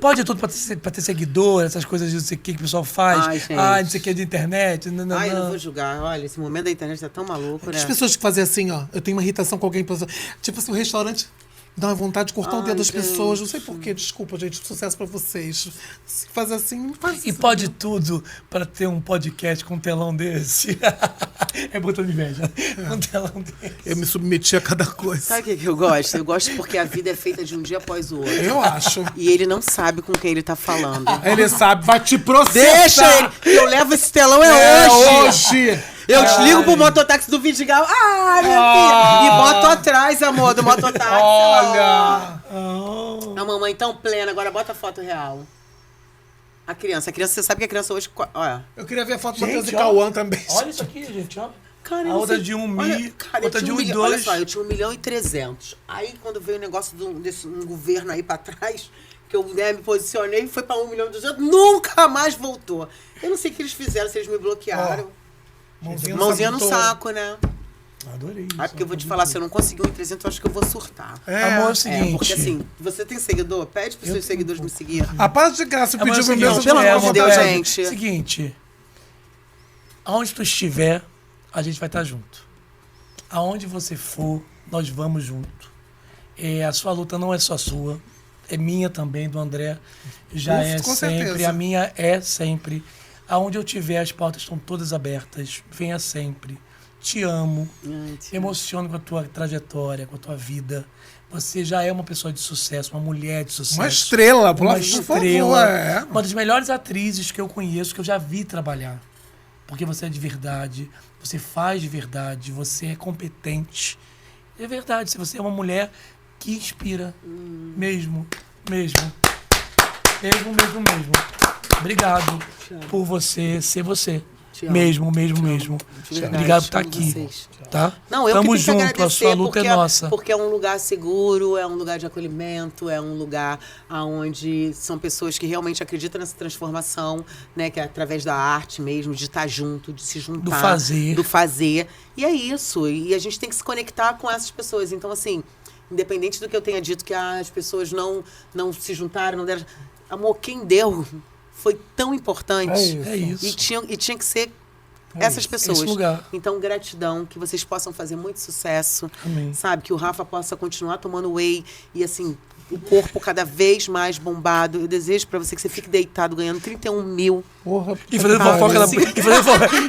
[SPEAKER 2] Pode tudo pra ter seguidor, essas coisas de não sei o que o pessoal faz.
[SPEAKER 4] Ai, gente.
[SPEAKER 2] Não sei o que de internet. Não,
[SPEAKER 4] Ai, eu não vou julgar. Olha, esse momento da internet tá tão maluco, né?
[SPEAKER 3] As pessoas que fazem assim, ó. Eu tenho uma irritação com alguém. Tipo assim, um restaurante dá uma vontade de cortar o
[SPEAKER 4] Ai,
[SPEAKER 3] dedo das
[SPEAKER 4] gente.
[SPEAKER 3] pessoas. Não sei porquê. Desculpa, gente. Sucesso pra vocês. Se faz assim, não faz
[SPEAKER 2] E
[SPEAKER 3] assim.
[SPEAKER 2] pode tudo pra ter um podcast com um telão desse. É botando inveja. Um telão desse.
[SPEAKER 3] Eu me submeti a cada coisa.
[SPEAKER 4] Sabe o que eu gosto? Eu gosto porque a vida é feita de um dia após o outro.
[SPEAKER 3] Eu acho.
[SPEAKER 4] E ele não sabe com quem ele tá falando.
[SPEAKER 3] Ele sabe, vai te processar.
[SPEAKER 4] Deixa ele! Que eu levo esse telão hoje! Eu desligo pro mototáxi do Vidigal. Ah, minha filha! E boto atrás, amor, do mototáxi.
[SPEAKER 3] Olha!
[SPEAKER 4] A mamãe tão plena, agora bota a foto real. A criança, você sabe que a criança hoje... Olha.
[SPEAKER 3] Eu queria ver a foto do
[SPEAKER 2] Gente,
[SPEAKER 3] Matheus e
[SPEAKER 2] ó.
[SPEAKER 3] Cauã também.
[SPEAKER 2] Olha isso aqui, gente, ó.
[SPEAKER 4] Cara, eu
[SPEAKER 2] A
[SPEAKER 4] não
[SPEAKER 2] outra
[SPEAKER 4] sei-
[SPEAKER 2] de 1
[SPEAKER 4] Olha,
[SPEAKER 2] mil,
[SPEAKER 4] cara, eu
[SPEAKER 2] outra
[SPEAKER 4] tinha
[SPEAKER 2] de 1 e
[SPEAKER 4] milhão- Olha
[SPEAKER 2] 2.
[SPEAKER 4] só, eu tinha 1.300.000. Aí, quando veio o negócio desse governo aí pra trás, que eu me posicionei, foi pra 1.200.000, nunca mais voltou. Eu não sei o que eles fizeram, se eles me bloquearam. Mãozinha no saco, né?
[SPEAKER 2] Adorei isso.
[SPEAKER 4] Porque eu vou te falar, se eu não conseguir 1.300.000, eu acho que eu vou surtar.
[SPEAKER 2] Amor, é o seguinte.
[SPEAKER 4] Porque assim, você tem seguidor? Pede pros seus seguidores me seguir.
[SPEAKER 3] A paz de graça,
[SPEAKER 2] Amor, é
[SPEAKER 3] pediu
[SPEAKER 2] o
[SPEAKER 3] pro
[SPEAKER 2] seguinte,
[SPEAKER 3] meu.
[SPEAKER 4] pelo amor de Deus,
[SPEAKER 2] pede.
[SPEAKER 4] gente.
[SPEAKER 2] Seguinte. Aonde tu estiver, a gente vai estar junto. Aonde você for, nós vamos junto. A sua luta não é só sua, é minha também, do André. Já
[SPEAKER 3] Uf,
[SPEAKER 2] é
[SPEAKER 3] com
[SPEAKER 2] sempre,
[SPEAKER 3] certeza.
[SPEAKER 2] a minha é sempre. Aonde eu estiver, as portas estão todas abertas. Venha sempre. Te amo. Emociono com a tua trajetória, com a tua vida. Você já é uma pessoa de sucesso, uma mulher de sucesso.
[SPEAKER 3] Uma estrela, por
[SPEAKER 2] Uma
[SPEAKER 3] favor,
[SPEAKER 2] estrela.
[SPEAKER 3] é.
[SPEAKER 2] Uma das melhores atrizes que eu conheço, que eu já vi trabalhar. Porque você é de verdade, você faz de verdade, você é competente. É verdade, se você é uma mulher que inspira. Mesmo. Mesmo. Obrigado por você ser você.
[SPEAKER 4] Te amo.
[SPEAKER 2] Mesmo.
[SPEAKER 4] De verdade,
[SPEAKER 2] Obrigado por estar
[SPEAKER 4] amo
[SPEAKER 2] aqui.
[SPEAKER 4] vocês.
[SPEAKER 2] Tá?
[SPEAKER 4] Não, eu
[SPEAKER 2] Tamo
[SPEAKER 4] que tenho que
[SPEAKER 2] junto, a
[SPEAKER 4] agradecer
[SPEAKER 2] sua luta
[SPEAKER 4] porque,
[SPEAKER 2] é nossa.
[SPEAKER 4] porque é um lugar seguro, é um lugar de acolhimento, é um lugar onde são pessoas que realmente acreditam nessa transformação, né? Que é através da arte mesmo, de estar junto, de se juntar.
[SPEAKER 2] Do fazer.
[SPEAKER 4] Do fazer. E é isso. E a gente tem que se conectar com essas pessoas. Então, assim, independente do que eu tenha dito, que as pessoas não se juntaram, não deram... Amor, quem deu foi tão importante.
[SPEAKER 2] É isso.
[SPEAKER 4] E tinha que ser Essas pessoas.
[SPEAKER 2] esse lugar.
[SPEAKER 4] Então, gratidão, que vocês possam fazer muito sucesso.
[SPEAKER 2] Amém.
[SPEAKER 4] Sabe? Que o Rafa possa continuar tomando whey e, assim, o corpo cada vez mais bombado. Eu desejo pra você que você fique deitado ganhando 31 mil.
[SPEAKER 3] Porra,
[SPEAKER 2] E fazendo
[SPEAKER 4] Ai,
[SPEAKER 2] fofoca
[SPEAKER 4] sim.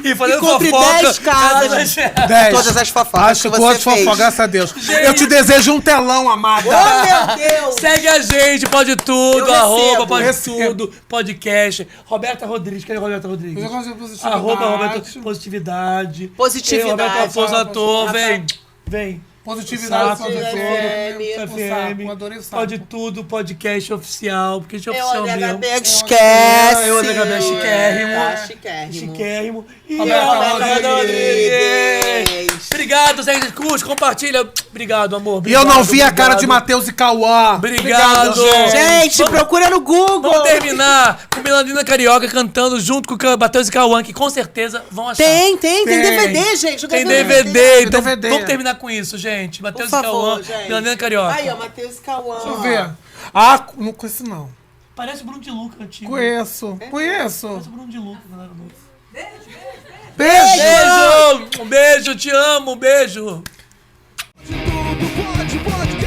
[SPEAKER 2] e fazendo
[SPEAKER 4] compre
[SPEAKER 2] fofoca.
[SPEAKER 4] 10 casas.
[SPEAKER 3] 10.
[SPEAKER 4] Todas as fofocas
[SPEAKER 3] Acho
[SPEAKER 4] que
[SPEAKER 3] que
[SPEAKER 4] você
[SPEAKER 3] pode
[SPEAKER 4] fez.
[SPEAKER 3] fofocar, graças a Deus. Eu te desejo um telão, amada.
[SPEAKER 4] Oh, meu Deus!
[SPEAKER 2] Segue a gente, pode tudo,
[SPEAKER 4] Eu
[SPEAKER 2] arroba, pode
[SPEAKER 3] recebo.
[SPEAKER 2] tudo, podcast. Roberta Rodrigues, quem é Roberta Rodrigues?
[SPEAKER 3] Eu gosto de positividade.
[SPEAKER 2] Arroba Roberta Positividade.
[SPEAKER 4] Positividade.
[SPEAKER 2] Eu, Roberta Afonso Ator,
[SPEAKER 3] Positividade.
[SPEAKER 2] vem.
[SPEAKER 3] Positividade,
[SPEAKER 2] Saco, FM,
[SPEAKER 3] adorei o saco.
[SPEAKER 2] pode tudo, podcast oficial, porque a gente é
[SPEAKER 4] Eu
[SPEAKER 2] oficial
[SPEAKER 4] ODHB
[SPEAKER 2] mesmo.
[SPEAKER 4] que esquece.
[SPEAKER 2] Eu ODHB chiquérrimo.
[SPEAKER 4] Tá chiquérrimo.
[SPEAKER 2] Chiquérrimo. E
[SPEAKER 3] Roberta
[SPEAKER 4] Rodrigues.
[SPEAKER 2] Obrigado, segue, curte, compartilha. Obrigado, amor.
[SPEAKER 3] E eu
[SPEAKER 2] Obrigado,
[SPEAKER 3] não vi a cara
[SPEAKER 2] obrigado.
[SPEAKER 3] de Matheus e Cauã.
[SPEAKER 2] Obrigado.
[SPEAKER 4] Gente,
[SPEAKER 2] Vamos-
[SPEAKER 4] procura no Google.
[SPEAKER 2] Vamos terminar com Melanina Carioca cantando junto com o Matheus e Cauã, que com certeza vão achar.
[SPEAKER 4] Tem
[SPEAKER 3] Tem.
[SPEAKER 4] DVD, gente. Eu
[SPEAKER 2] Tem
[SPEAKER 4] quero ver
[SPEAKER 2] DVD, então
[SPEAKER 3] DVD.
[SPEAKER 2] vamos terminar com isso, gente.
[SPEAKER 4] Por
[SPEAKER 2] Matheus e
[SPEAKER 4] favor,
[SPEAKER 2] Cauã,
[SPEAKER 4] gente.
[SPEAKER 2] Melanina Carioca.
[SPEAKER 4] Aí, ó, Matheus e Cauã.
[SPEAKER 3] Deixa eu ver. Ah, não conheço não.
[SPEAKER 2] Parece o Bruno de Luca, antigo.
[SPEAKER 3] Conheço. Conheço.
[SPEAKER 2] Parece o Bruno de Luca, galera.
[SPEAKER 3] Beijo.
[SPEAKER 2] Beijo! Um beijo, te amo, um beijo!
[SPEAKER 1] Tudo pode, pode,